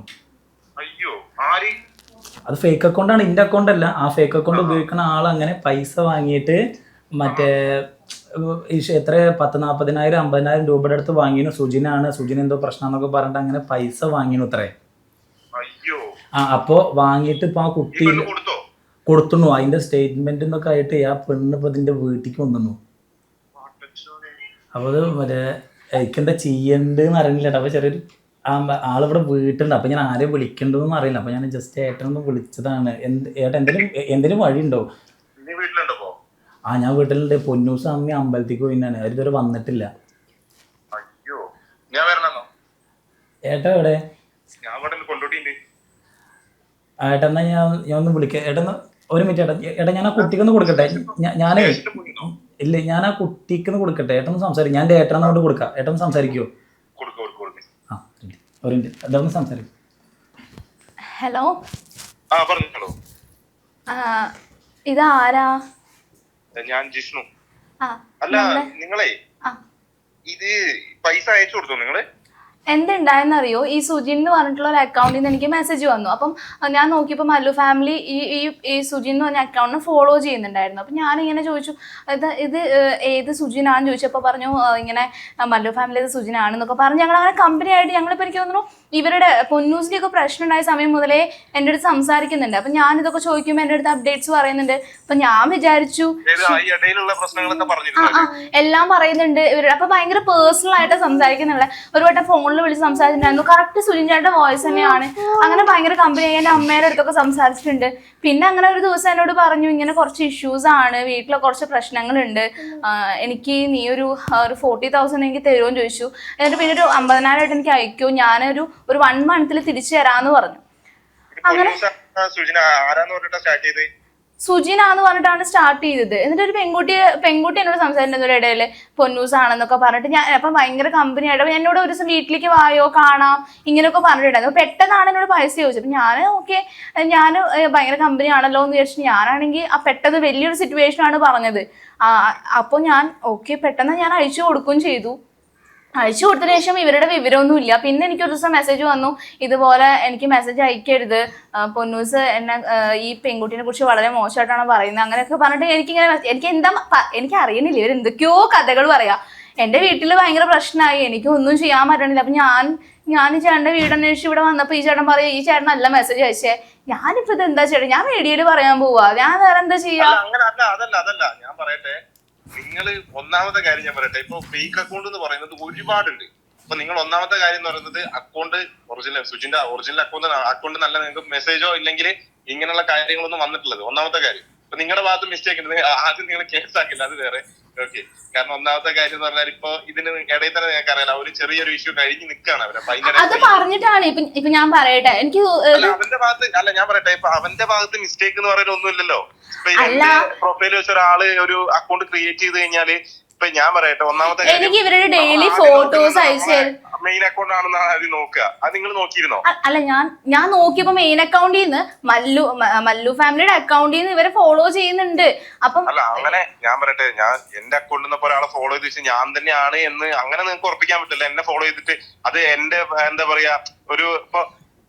അത് ഫേക്ക് അക്കൗണ്ടാണ്, എൻ്റെ അക്കൗണ്ട് അല്ല. ആ ഫേക്ക് അക്കൗണ്ട് ഉപയോഗിക്കുന്ന ആൾ അങ്ങനെ പൈസ വാങ്ങിയിട്ട് മറ്റേ എത്ര 40,000 50,000 രൂപയുടെ അടുത്ത് വാങ്ങിനു. സുജിൻ എന്തോ പ്രശ്നം എന്നൊക്കെ പറഞ്ഞിട്ട് അങ്ങനെ പൈസ വാങ്ങിനു അത്രേ. അപ്പോൾ വാങ്ങിയിട്ട് ഇപ്പൊ ആ കുട്ടി കൊടുത്തുന്നു. അതിന്റെ സ്റ്റേറ്റ്മെന്റ് എന്നൊക്കെ ആയിട്ട് ആ പെണ്ണ് ഇപ്പൊ ഇതിന്റെ വീട്ടിലേക്ക് വന്നു. അപ്പൊ അത് മറ്റേ എനിക്കെന്താ ചെയ്യണ്ടെന്ന് അറിയില്ല. അപ്പൊ ചെറിയൊരു ആളിവിടെ വീട്ടുണ്ട്. അപ്പൊ ഞാൻ ആരെയും വിളിക്കണ്ടെന്ന് അറിയില്ല. അപ്പൊ ഞാൻ ജസ്റ്റ് ഏട്ടനൊന്ന് വിളിച്ചതാണ്. ഏട്ടൻ എന്തെങ്കിലും വഴിയുണ്ടോ? ഞാൻ വീട്ടിലുണ്ട്. പൊന്നൂസ് അമ്മി അമ്പലത്തേക്ക് പോയിട്ടാണ്, അവരിതുവരെ വന്നിട്ടില്ല. ഏട്ടാ എവിടെ? ഏട്ടെന്നാ ഞാൻ ഒന്ന് വിളിക്കാം. ഏട്ടന്ന് ഒരു മിനിറ്റ് ഏട്ടാ ഞാൻ ആ കുട്ടിക്കൊന്ന് കൊടുക്കട്ടെ. ഇല്ല ഞാൻ ആ കുട്ടിക്കൊന്ന് കൊടുക്കട്ടെ. ഏട്ടൊന്ന് സംസാരിക്കും. ഞാൻ എൻ്റെ ഏട്ടനോട് കൊടുക്കാം. ഏട്ടൊന്ന് സംസാരിക്കുമോ? ഒരു മിനിറ്റ് അതൊന്ന് സംസാരിക്കും. ഹലോ ഇതാരാ? ഞാൻ ജിഷ്ണു. അല്ല നിങ്ങളെ ഇത് പൈസ അയച്ചു കൊടുത്തോ നിങ്ങള്? എന്തുണ്ടായെന്നറിയോ, ഈ സുജിൻ എന്ന് പറഞ്ഞിട്ടുള്ള ഒരു അക്കൗണ്ടിൽ നിന്ന് എനിക്ക് മെസ്സേജ് വന്നു. അപ്പം ഞാൻ നോക്കിയപ്പോൾ മല്ലു ഫാമിലി ഈ സുജിൻ എന്ന് പറഞ്ഞ അക്കൗണ്ടിനെ ഫോളോ ചെയ്യുന്നുണ്ടായിരുന്നു. അപ്പം ഞാനിങ്ങനെ ചോദിച്ചു ഇത് ഏത് സുജിനാണെന്ന് ചോദിച്ചപ്പോൾ പറഞ്ഞു ഇങ്ങനെ മല്ലു ഫാമിലി ഇത് സുജിനാണെന്നൊക്കെ പറഞ്ഞ് ഞങ്ങൾ അങ്ങനെ കമ്പനി ആയിട്ട് ഞങ്ങളിപ്പോൾ എനിക്ക് തോന്നുന്നു ഇവരുടെ പൊന്നൂസിലേക്ക് പ്രശ്നം ഉണ്ടായ സമയം മുതലേ എൻ്റെ അടുത്ത് സംസാരിക്കുന്നുണ്ട്. അപ്പം ഞാനിതൊക്കെ ചോദിക്കുമ്പോൾ എൻ്റെ അടുത്ത് അപ്ഡേറ്റ്സ് പറയുന്നുണ്ട്. അപ്പം ഞാൻ വിചാരിച്ചു എല്ലാം പറയുന്നുണ്ട് ഇവരുടെ. അപ്പം ഭയങ്കര പേഴ്സണൽ ആയിട്ട് സംസാരിക്കുന്നുള്ള. ഒരു വട്ടം ഫോണിൽ വിളിച്ച് സംസാരിച്ചിട്ടുണ്ടായിരുന്നു. കറക്റ്റ് സുജിൻ ചേട്ടൻ്റെ വോയിസ് തന്നെയാണ്. അങ്ങനെ ഭയങ്കര കമ്പനി ആയി എൻ്റെ അമ്മയുടെ അടുത്തൊക്കെ സംസാരിച്ചിട്ടുണ്ട്. പിന്നെ അങ്ങനെ ഒരു ദിവസം എന്നോട് പറഞ്ഞു ഇങ്ങനെ കുറച്ച് ഇഷ്യൂസ് ആണ്, വീട്ടിലെ കുറച്ച് പ്രശ്നങ്ങളുണ്ട്, എനിക്ക് നീ ഒരു 40,000 എനിക്ക് തരുമോന്ന് ചോദിച്ചു. എന്നിട്ട് പിന്നെ ഒരു 50,000 എനിക്ക് അയക്കൂ, ഞാനൊരു 1 മന്തിൽ തിരിച്ചു തരാന്ന് പറഞ്ഞു. അങ്ങനെ സുജിനാന്ന് പറഞ്ഞിട്ടാണ് സ്റ്റാർട്ട് ചെയ്തത്. എന്നിട്ട് ഒരു പെൺകുട്ടി എന്നോട് സംസാരിച്ചിരുന്നു ഇടയില് പൊന്നൂസ് ആണെന്നൊക്കെ പറഞ്ഞിട്ട്. ഞാൻ അപ്പം ഭയങ്കര കമ്പനി ആയിട്ട് എന്നോട് ഒരു ദിവസം വീട്ടിലേക്ക് വായോ കാണാം ഇങ്ങനെയൊക്കെ പറഞ്ഞിട്ടുണ്ടായിരുന്നു. പെട്ടെന്നാണ് എന്നോട് പൈസ ചോദിച്ചത്. അപ്പം ഞാൻ ഓക്കെ ഞാൻ ഭയങ്കര കമ്പനി ആണല്ലോ എന്ന് വിചാരിച്ചിട്ട് ഞാനാണെങ്കിൽ ആ പെട്ടെന്ന് വലിയൊരു സിറ്റുവേഷനാണ് പറഞ്ഞത്. അപ്പോൾ ഞാൻ ഓക്കെ പെട്ടെന്ന് ഞാൻ അയച്ചു കൊടുക്കുകയും ചെയ്തു. അയച്ചു കൊടുത്തതിന് ശേഷം ഇവരുടെ വിവരമൊന്നും ഇല്ല. പിന്നെ എനിക്ക് ഒരു ദിവസം മെസ്സേജ് വന്നു, ഇതുപോലെ എനിക്ക് മെസ്സേജ് അയക്കരുത്, പൊന്നൂസ് എന്നെ ഈ പെൺകുട്ടിനെ കുറിച്ച് വളരെ മോശമായിട്ടാണ് പറയുന്നത്, അങ്ങനെയൊക്കെ പറഞ്ഞിട്ട് എനിക്ക് അറിയണില്ല, ഇവർ എന്തൊക്കെയോ കഥകൾ പറയാ. എന്റെ വീട്ടിൽ ഭയങ്കര പ്രശ്നമായി, എനിക്ക് ഒന്നും ചെയ്യാൻ പറ്റണില്ല. അപ്പൊ ഞാൻ ഈ ചേട്ടന്റെ വീടന്വേഷിച്ച് ഇവിടെ വന്നപ്പോ ഈ ചേട്ടൻ പറയാ ഈ ചേട്ടൻ നല്ല മെസ്സേജ് അയച്ചേ. ഞാനിപ്പോ ഇത് എന്താ ചേട്ടൻ, ഞാൻ വീഡിയോയിൽ പറയാൻ പോവാ, ഞാൻ വേറെ എന്താ ചെയ്യാ? അതല്ല ഞാൻ പറയട്ടെ, നിങ്ങൾ ഒന്നാമത്തെ കാര്യം ഞാൻ പറയട്ടെ, ഇപ്പൊ ഫേക്ക് അക്കൗണ്ട് എന്ന് പറയുന്നത് ഒരുപാടുണ്ട്. അപ്പൊ നിങ്ങൾ ഒന്നാമത്തെ കാര്യം എന്ന് പറയുന്നത് അക്കൗണ്ട് സുജിന്റെ ഒറിജിനൽ അക്കൗണ്ട് നല്ല നിങ്ങൾക്ക് മെസ്സേജോ ഇല്ലെങ്കിൽ ഇങ്ങനെയുള്ള കാര്യങ്ങളൊന്നും വന്നിട്ടുള്ളത് ഒന്നാമത്തെ കാര്യം. അപ്പൊ നിങ്ങളുടെ ഭാഗത്ത് മിസ്റ്റേക്ക് ഉണ്ട്, ആദ്യം നിങ്ങൾ കേസാക്കില്ല, അത് വേറെ. ഓക്കെ, കാരണം ഒന്നാമത്തെ കാര്യം എന്ന് പറഞ്ഞാൽ ഇപ്പൊ ഇതിന് ഇടയിൽ തന്നെ നിങ്ങൾക്ക് അറിയാലോ, ഒരു ചെറിയൊരു ഇഷ്യൂ കഴിഞ്ഞ് നിൽക്കുകയാണ് അവര്. അത് പറഞ്ഞിട്ടാണ് ഇപ്പൊ ഞാൻ പറയട്ടെ, എനിക്ക് അവന്റെ ഭാഗത്ത് ഞാൻ പറയട്ടെ, ഇപ്പൊ അവന്റെ ഭാഗത്ത് മിസ്റ്റേക്ക് എന്ന് പറയുന്നത് ഒന്നുമില്ലല്ലോ. പ്രൊഫൈൽ വെച്ച ഒരാള് ഒരു അക്കൗണ്ട് ക്രിയേറ്റ് ചെയ്ത് കഴിഞ്ഞാല് ഇപ്പൊ ഞാൻ പറയട്ടെ, ഒന്നാമത്തെ എനിക്ക് ഇവരുടെ ഡെയിലി ഫോട്ടോസ് അയച്ചു മെയിൻ അക്കൗണ്ട് ആണെന്ന് ആദ്യം നോക്കുക. അത് നിങ്ങൾ നോക്കിയിരുന്നോ? അല്ല, ഞാൻ നോക്കിയപ്പോ മെയിൻ അക്കൗണ്ടിൽ നിന്ന് മല്ലു ഫാമിലിയുടെ അക്കൗണ്ടിൽ നിന്ന് ഇവരെ ഫോളോ ചെയ്യുന്നുണ്ട്. അപ്പം അല്ല, അങ്ങനെ ഞാൻ പറയട്ടെ, ഞാൻ എന്റെ അക്കൗണ്ടിൽ നിന്ന് ഒരാളെ ഫോളോ ചെയ്ത് വെച്ചാൽ ഞാൻ തന്നെയാണ് എന്ന് അങ്ങനെ നിങ്ങൾക്ക് ഉറപ്പിക്കാൻ പറ്റില്ല. എന്നെ ഫോളോ ചെയ്തിട്ട് അത് എന്റെ എന്താ പറയാ ഒരു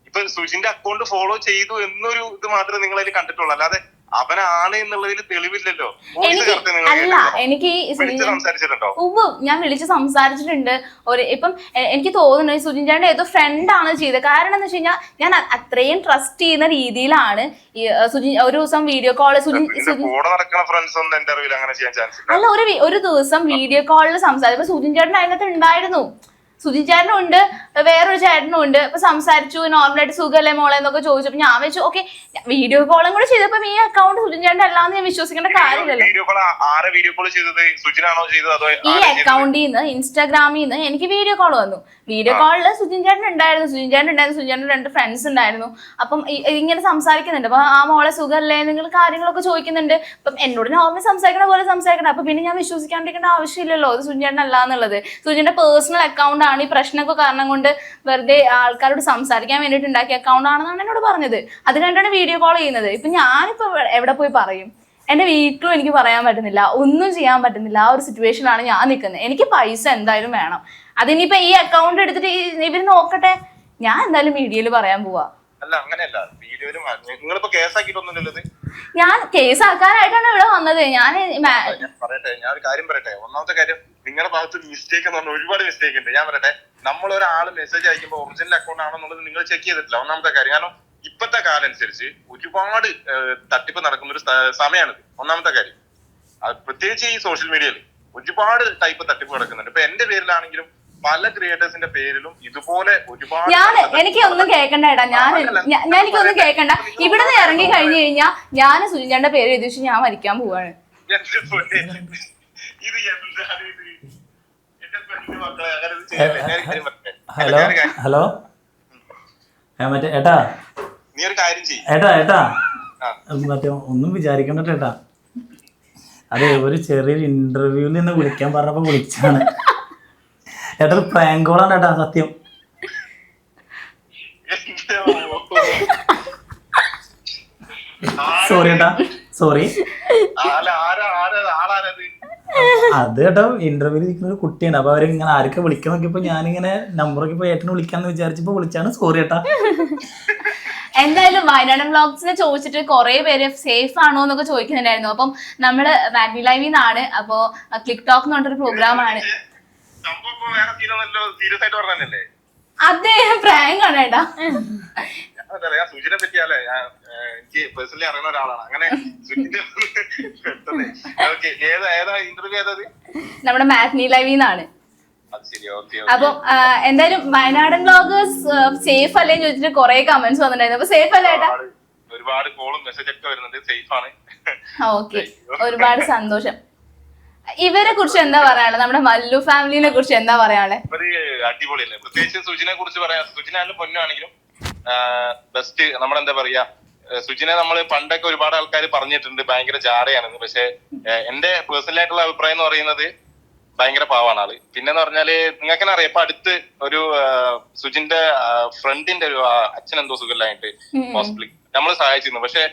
ഇപ്പൊ സുജിന്റെ അക്കൗണ്ട് ഫോളോ ചെയ്തു എന്നൊരു ഇത് മാത്രമേ നിങ്ങൾ അതിൽ കണ്ടിട്ടുള്ളൂ, അല്ലാതെ അവനാണ് എന്നുള്ളതിൽ തെളിവില്ലല്ലോ. എനിക്ക് സംസാരിച്ചിട്ടുണ്ടോ? ഞാൻ വിളിച്ച് സംസാരിച്ചിട്ടുണ്ട്. ഇപ്പം എനിക്ക് തോന്നുന്നു സുജിൻ ചേട്ടൻ ഏതോ ഫ്രണ്ടാണ് ചെയ്തത്. കാരണം എന്താ വെച്ച് കഴിഞ്ഞാൽ ഞാൻ അത്രയും ട്രസ്റ്റ് ചെയ്യുന്ന രീതിയിലാണ് ഒരു ദിവസം വീഡിയോ കോള് അല്ല ഒരു ദിവസം വീഡിയോ കോളിൽ സംസാരിച്ചപ്പോ സുജിൻ ചേട്ടൻ അതിനകത്ത് ഉണ്ടായിരുന്നു. സുജിൻ ചേട്ടനും ഉണ്ട്, വേറൊരു ചേട്ടനും ഉണ്ട്. അപ്പൊ സംസാരിച്ചു, നോർമലായിട്ട് സുഖല്ലേ മോളെ എന്നൊക്കെ ചോദിച്ചപ്പോ ഞാൻ വെച്ചു ഓക്കെ, വീഡിയോ കോളും കൂടെ ചെയ്തപ്പോ ഈ അക്കൗണ്ട് സുജിൻ ചേട്ടൻ അല്ലാന്ന് ഞാൻ വിശ്വസിക്കേണ്ട കാര്യമില്ലല്ലോ. ഈ അക്കൗണ്ടിൽ നിന്ന് ഇൻസ്റ്റാഗ്രാമിൽ നിന്ന് എനിക്ക് വീഡിയോ കോൾ വന്നു. വീഡിയോ കോളില് സുജിൻ ചേട്ടൻ ഉണ്ടായിരുന്നു, സുജിൻ ചേട്ടൻ്റെ 2 ഫ്രണ്ട്സ് ഉണ്ടായിരുന്നു. അപ്പം ഇങ്ങനെ സംസാരിക്കുന്നുണ്ട്. അപ്പൊ ആ മോളെ സുഖല്ലേ, നിങ്ങൾ കാര്യങ്ങളൊക്കെ ചോദിക്കുന്നുണ്ട്. അപ്പം എന്നോട് നോർമൽ സംസാരിക്കണ പോലെ സംസാരിക്കണം. അപ്പൊ പിന്നെ ഞാൻ വിശ്വസിക്കാണ്ടിരിക്കേണ്ട ആവശ്യമില്ലല്ലോ ഇത് സുജിൻ ചേട്ടൻ അല്ല എന്നുള്ളത്. സുജിന്റെ പേഴ്സണൽ അക്കൗണ്ട് ആണ്, ഈ പ്രശ്നമൊക്കെ കാരണം കൊണ്ട് വെറുതെ ആൾക്കാരോട് സംസാരിക്കാൻ വേണ്ടിയിട്ട് ഉണ്ടാക്കിയ അക്കൗണ്ട് ആണെന്നാണ് എന്നോട് പറഞ്ഞത്. അത് കണ്ടാണ് വീഡിയോ കോൾ ചെയ്യുന്നത്. ഇപ്പൊ ഞാനിപ്പോ എവിടെ പോയി പറയും? എന്റെ വീട്ടിലും എനിക്ക് പറയാൻ പറ്റുന്നില്ല, ഒന്നും ചെയ്യാൻ പറ്റുന്നില്ല. ആ ഒരു സിറ്റുവേഷനിലാണ് ഞാൻ നിൽക്കുന്നത്. എനിക്ക് പൈസ എന്തായാലും വേണം. അതിനിപ്പോ ഈ അക്കൗണ്ട് എടുത്തിട്ട് ഇവര് നോക്കട്ടെ, ഞാൻ എന്തായാലും വീഡിയോയിൽ പറയാൻ പോവാ. ഞാൻ കേസാക്കാനായിട്ടാണ് ഇവിടെ വന്നത്. ഞാൻ പറയട്ടെ, ഞാൻ ഒരു കാര്യം പറയട്ടെ. ഒന്നാമത്തെ കാര്യം, നിങ്ങളുടെ ഭാഗത്ത് മിസ്റ്റേക്ക് എന്ന് പറഞ്ഞാൽ ഒരുപാട് മിസ്റ്റേക്ക് ഉണ്ട്. ഞാൻ പറയട്ടെ, നമ്മൾ ഒരാൾ മെസ്സേജ് അയക്കുമ്പോൾ ഒറിജിനൽ അക്കൗണ്ട് ആണെന്നുള്ളത് നിങ്ങൾ ചെക്ക് ചെയ്തിട്ടില്ല. ഒന്നാമത്തെ കാര്യം, കാരണം ഇപ്പോഴത്തെ കാലം അനുസരിച്ച് ഒരുപാട് തട്ടിപ്പ് നടക്കുന്ന ഒരു സമയമാണിത്. ഒന്നാമത്തെ കാര്യം, പ്രത്യേകിച്ച് ഈ സോഷ്യൽ മീഡിയയിൽ ഒരുപാട് ടൈപ്പ് തട്ടിപ്പ് നടക്കുന്നുണ്ട്. ഇപ്പൊ എന്റെ പേരിലാണെങ്കിലും പല ക്രിയേറ്റേഴ്സിന്റെ പേരിലും ഇതുപോലെ ഒരുപാട്. എനിക്കൊന്നും കേൾക്കണ്ട ഏട്ടാ, എനിക്കൊന്നും കേൾക്കണ്ട. ഇവിടുന്ന് ഇറങ്ങി കഴിഞ്ഞു കഴിഞ്ഞാൽ ഞാൻ സുജിന്റെ പേര് എഴുതി വെച്ച് ഞാൻ മരിക്കാൻ പോവാണ്. ഹലോ മറ്റേ ഏട്ടാ നീ ഒരു കാര്യം ചെയ്യ് ഏട്ടാ മറ്റേ ഒന്നും വിചാരിക്കണ്ട ഏട്ടാ. അതെ, ഒരു ചെറിയൊരു ഇന്റർവ്യൂവിൽ നിന്ന് വിളിക്കാൻ പറഞ്ഞപ്പോ വിളിച്ചാണ് ഏട്ടാ. പ്രാങ്ക് കോളാണ് ഏട്ടാ, സത്യം. സോറി ഏട്ടാ, സോറി. അത് കേട്ടോ, ഇന്റർവ്യൂവിൽ ഇരിക്കുന്ന ഒരു കുട്ടിയാണ്. അപ്പൊ അവര് ഇങ്ങനെ ആരൊക്കെ വിളിക്കാൻ നോക്കിയപ്പോ ഞാനിങ്ങനെ നമ്പറൊക്കെ ഇപ്പൊ ഏട്ടന് വിളിക്കാന്ന് വിചാരിച്ചപ്പോ വിളിച്ചാണ്. സോറി ഏട്ടാ. എന്തായാലും വയനാട് വ്ളോഗ്സിനെ ചോദിച്ചിട്ട് കുറെ പേര് സേഫ് ആണോ എന്നൊക്കെ ചോദിക്കുന്നുണ്ടായിരുന്നു. അപ്പം നമ്മള് മാഗ്നി ലൈവിൽ നിന്നാണ്. അപ്പൊ ക്ലിക്ക് ടോക്ക് എന്ന് പറഞ്ഞൊരു പ്രോഗ്രാം ആണ്. അദ്ദേഹം പ്രാങ്ക് ആണ് ഏട്ടാ. സുജിനെ പറ്റിയാലേ എനിക്ക് പേഴ്സണലി അറിയുന്ന ഒരാളാണ്. അങ്ങനെ നമ്മുടെ മാഗ്നി ലൈവിൽ നിന്നാണ്. അപ്പൊ എന്തായാലും വയനാടൻ വ്ളോഗേഴ്സ് സേഫ് അല്ലേന്ന് ചോദിച്ചിട്ട് കുറെ കമന്റ്സ് വന്നിട്ടുണ്ടായിരുന്നു. അപ്പൊ സേഫ് അല്ലേ ഏട്ടാ? ഒരുപാട് കോളും മെസ്സേജ് ഒക്കെ വരുന്നുണ്ട്. സേഫ് ആണ്. ഓക്കെ, ഒരുപാട് സന്തോഷം. ഇവരെ കുറിച്ച് എന്താ പറയാനുള്ളത്? നമ്മുടെ മല്ലു ഫാമിലിനെ കുറിച്ച് എന്താ പറയാനുള്ളത്? അടിപൊളിയല്ലേ. പ്രത്യേകിച്ച് സുജിനെ കുറിച്ച് പറയാം. സുജിനായാലും പൊന്നാണെങ്കിലും ബെസ്റ്റ്. നമ്മളെന്താ പറയാ, സുജിനെ നമ്മൾ പണ്ടൊക്കെ ഒരുപാട് ആൾക്കാർ പറഞ്ഞിട്ടുണ്ട് ഭയങ്കര ജാടയാണെന്ന്. പക്ഷെ എന്റെ പേഴ്സണൽ ആയിട്ടുള്ള അഭിപ്രായം എന്ന് പറയുന്നത് ഭയങ്കര പാവാണ് ആള്. പിന്നെന്ന് പറഞ്ഞാല് നിങ്ങൾക്ക് തന്നെ അറിയാം, ഇപ്പൊ അടുത്ത് ഒരു സുജിന്റെ ഫ്രണ്ടിന്റെ ഒരു അച്ഛൻ എന്തോ സുഖമില്ലായിട്ട് ഹോസ്പിറ്റലിൽ നമ്മൾ സഹായിച്ചിരുന്നു. പക്ഷെ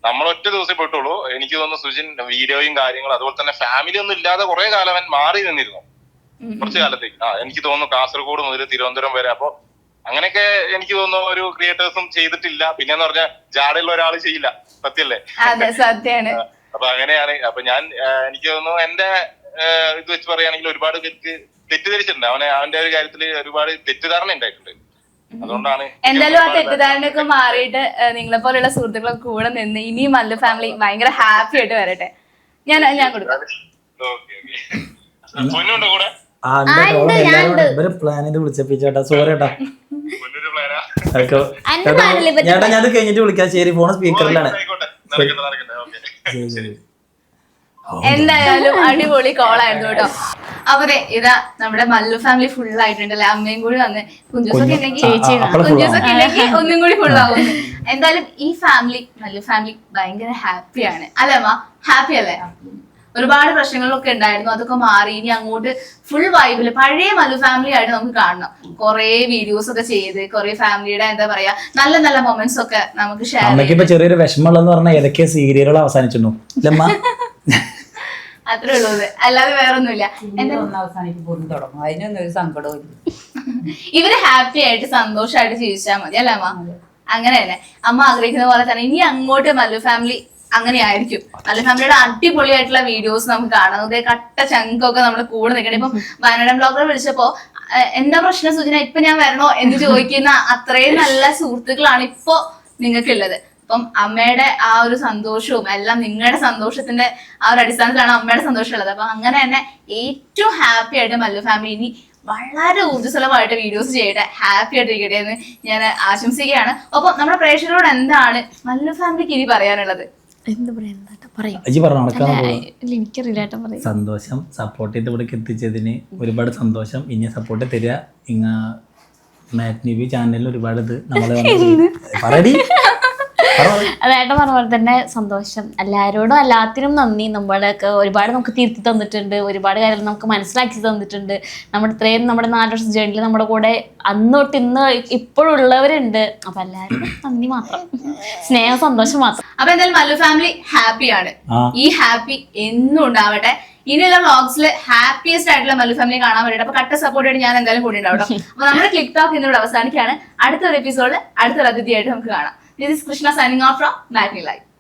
നമ്മൾ ഒറ്റ ദിവസം പോയിട്ടുള്ളൂ. എനിക്ക് തോന്നുന്നു സുജിൻ വീഡിയോയും കാര്യങ്ങളും അതുപോലെ തന്നെ ഫാമിലി ഒന്നും ഇല്ലാതെ കുറെ കാലം അവൻ മാറി നിന്നിരുന്നു. കുറച്ചു കാലത്തേക്ക്. എനിക്ക് തോന്നുന്നു കാസർഗോഡ് മുതൽ തിരുവനന്തപുരം വരെ. അപ്പൊ അങ്ങനെയൊക്കെ എനിക്ക് തോന്നുന്നു ഒരു ക്രിയേറ്റേഴ്സും ചെയ്തിട്ടില്ല. പിന്നെന്ന് പറഞ്ഞാൽ ജാടയുള്ള ഒരാൾ ചെയ്യില്ല, സത്യല്ലേ? അതെ, സത്യാണ്. അപ്പൊ അങ്ങനെയാണ്. അപ്പൊ ഞാൻ എനിക്ക് തോന്നുന്നു എന്റെ ഇത് വെച്ച് പറയുകയാണെങ്കിൽ ഒരുപാട് പേർക്ക് തെറ്റിദ്ധരിച്ചിട്ടുണ്ട്. അവന്റെ ഒരു കാര്യത്തിൽ ഒരുപാട് തെറ്റിദ്ധാരണ ഉണ്ടായിട്ടുണ്ട്. അതുകൊണ്ടാണ് എന്തായാലും ആ തെറ്റിദ്ധാരണയൊക്കെ മാറിയിട്ട് നിങ്ങളെ പോലെയുള്ള സുഹൃത്തുക്കളൊക്കെ കൂടെ നിന്ന് ഇനിയും മല്ലു ഫാമിലി ഭയങ്കര ഹാപ്പി ആയിട്ട് വരട്ടെ. ഞാൻ കൊടുക്കാം. പൊന്നുണ്ടോ കൂടെ? പ്ലാൻ ചെയ്ത് വിളിച്ചേട്ടാ, സോറി ഏട്ടാ. പൊന്നൊരു പ്ലാനാ? ചേട്ടാ ഞാൻ കഴിഞ്ഞിട്ട് വിളിക്കാം. ശരി, ഫോൺ സ്പീക്കറിലാണ്. എന്തായാലും അടിപൊളി കോളായിരുന്നു കേട്ടോ. അപ്പൊ ഇതാ നമ്മുടെ മല്ലു ഫാമിലി ഫുൾ ആയിട്ടുണ്ട് അല്ലെ. അമ്മയും കൂടി വന്ന് കുഞ്ചൂസൊക്കെ ഉണ്ടെങ്കിൽ ഒന്നും കൂടി ഫുൾ ആവും. എന്തായാലും ഈ ഫാമിലി മല്ലു ഫാമിലി ഭയങ്കര ഹാപ്പിയാണ് അല്ലേ അമ്മ? ഹാപ്പി അല്ലേ? ഒരുപാട് പ്രശ്നങ്ങളൊക്കെ ഉണ്ടായിരുന്നു, അതൊക്കെ മാറി ഇനി അങ്ങോട്ട് ഫുൾ വൈബില് പഴയ മല്ലു ഫാമിലി ആയിട്ട് നമുക്ക് കാണണം. കുറെ വീഡിയോസ് ഒക്കെ ചെയ്ത് കുറെ ഫാമിലിയുടെ എന്താ പറയാ നല്ല നല്ല മൊമെന്റ്സ് ഒക്കെ നമുക്ക് ഷെയർ ചെയ്യാം. അമ്മയ്ക്ക് ഇപ്പൊ ചെറിയൊരു വിഷമമുള്ളെന്ന് പറഞ്ഞാൽ ഏതൊക്കെ സീരിയലുകൾ അവസാനിച്ചിരുന്നു അല്ലമ്മ? അത്രേ ഉള്ളൂ, അല്ലാതെ വേറൊന്നുമില്ല. ഇവര് ഹാപ്പി ആയിട്ട് സന്തോഷമായിട്ട് ജീവിച്ചാൽ മതി അല്ലേ അമ്മ? അങ്ങനെ തന്നെ അമ്മ ആഗ്രഹിക്കുന്ന പോലെ തന്നെ ഇനി അങ്ങോട്ട് മല്ലു ഫാമിലി അങ്ങനെ ആയിരിക്കും. മല്ലു ഫാമിലിയുടെ അടിപൊളിയായിട്ടുള്ള വീഡിയോസ് നമുക്ക് കാണാം. നമുക്ക് കട്ട ചങ്കൊക്കെ നമ്മുടെ കൂടെ നിൽക്കണം. ഇപ്പം വയനാടൻ ബ്ലോഗർ വിളിച്ചപ്പോ എന്താ പ്രശ്നം സുജന, ഇപ്പൊ ഞാൻ വരണോ എന്ന് ചോദിക്കുന്ന അത്രയും നല്ല സുഹൃത്തുക്കളാണ് ഇപ്പൊ നിങ്ങൾക്കുള്ളത്. അപ്പം അമ്മയുടെ ആ ഒരു സന്തോഷവും എല്ലാം നിങ്ങളുടെ സന്തോഷത്തിന്റെ ആ ഒരു അടിസ്ഥാനത്തിലാണ് അമ്മയുടെ സന്തോഷം ഉള്ളത്. അപ്പൊ അങ്ങനെ തന്നെ ഏറ്റവും ഹാപ്പി ആയിട്ട് മല്ലു ഫാമിലി ഇനി വളരെ ഊർജ്ജസ്വലമായിട്ട് വീഡിയോസ് ചെയ്യട്ടെ, ഹാപ്പി ആയിട്ടിരിക്കട്ടെ എന്ന് ഞാൻ ആശംസിക്കുകയാണ്. ഒപ്പം നമ്മുടെ പ്രേക്ഷകരോട് എന്താണ് മല്ലു ഫാമിലിക്ക് ഇനി പറയാനുള്ളത്? സന്തോഷം, സപ്പോർട്ട് ചെയ്ത് ഇവിടേക്ക് എത്തിച്ചതിന് ഒരുപാട് സന്തോഷം. ഇനി സപ്പോർട്ട് തരിക. മാറ്റ് ചാനലിൽ ഒരുപാട് ഇത് നമ്മള് പറയടി. അതായിട്ട് പറഞ്ഞ പോലെ തന്നെ സന്തോഷം. എല്ലാവരോടും എല്ലാത്തിനും നന്ദി. നമ്മളൊക്കെ ഒരുപാട് നമുക്ക് തിരുത്തി തന്നിട്ടുണ്ട്, ഒരുപാട് കാര്യങ്ങൾ നമുക്ക് മനസ്സിലാക്കി തന്നിട്ടുണ്ട്. നമ്മുടെ ഇത്രയും നമ്മുടെ 4 വർഷം ജേണിയിൽ നമ്മുടെ കൂടെ അന്ന് തൊട്ട് ഇന്ന് ഇപ്പോഴുള്ളവരുണ്ട്. അപ്പൊ എല്ലാവരും നന്ദി മാത്രം, സ്നേഹം, സന്തോഷം മാത്രം. അപ്പൊ എന്തായാലും മല്ലു ഫാമിലി ഹാപ്പിയാണ്. ഈ ഹാപ്പി എന്നും ഉണ്ടാവട്ടെ. ഇനിയുള്ള വ്ളോഗ്സിൽ ഹാപ്പിയസ്റ്റ് ആയിട്ടുള്ള മല്ലു ഫാമിലി കാണാൻ വേണ്ടിയിട്ട് അപ്പൊ കട്ട സപ്പോർട്ട് ആയിട്ട് ഞാൻ എന്തായാലും കൂടി ഉണ്ടാവും. അപ്പൊ നമ്മുടെ ക്ലിക്ക് ടോക്ക് ഇന്നിവിടെ അവസാനിക്കുകയാണ്. അടുത്തൊരു എപ്പിസോഡിൽ അടുത്തൊരു അതിഥിയായിട്ട് നമുക്ക് കാണാം. This is Krishna signing off from Matney Live.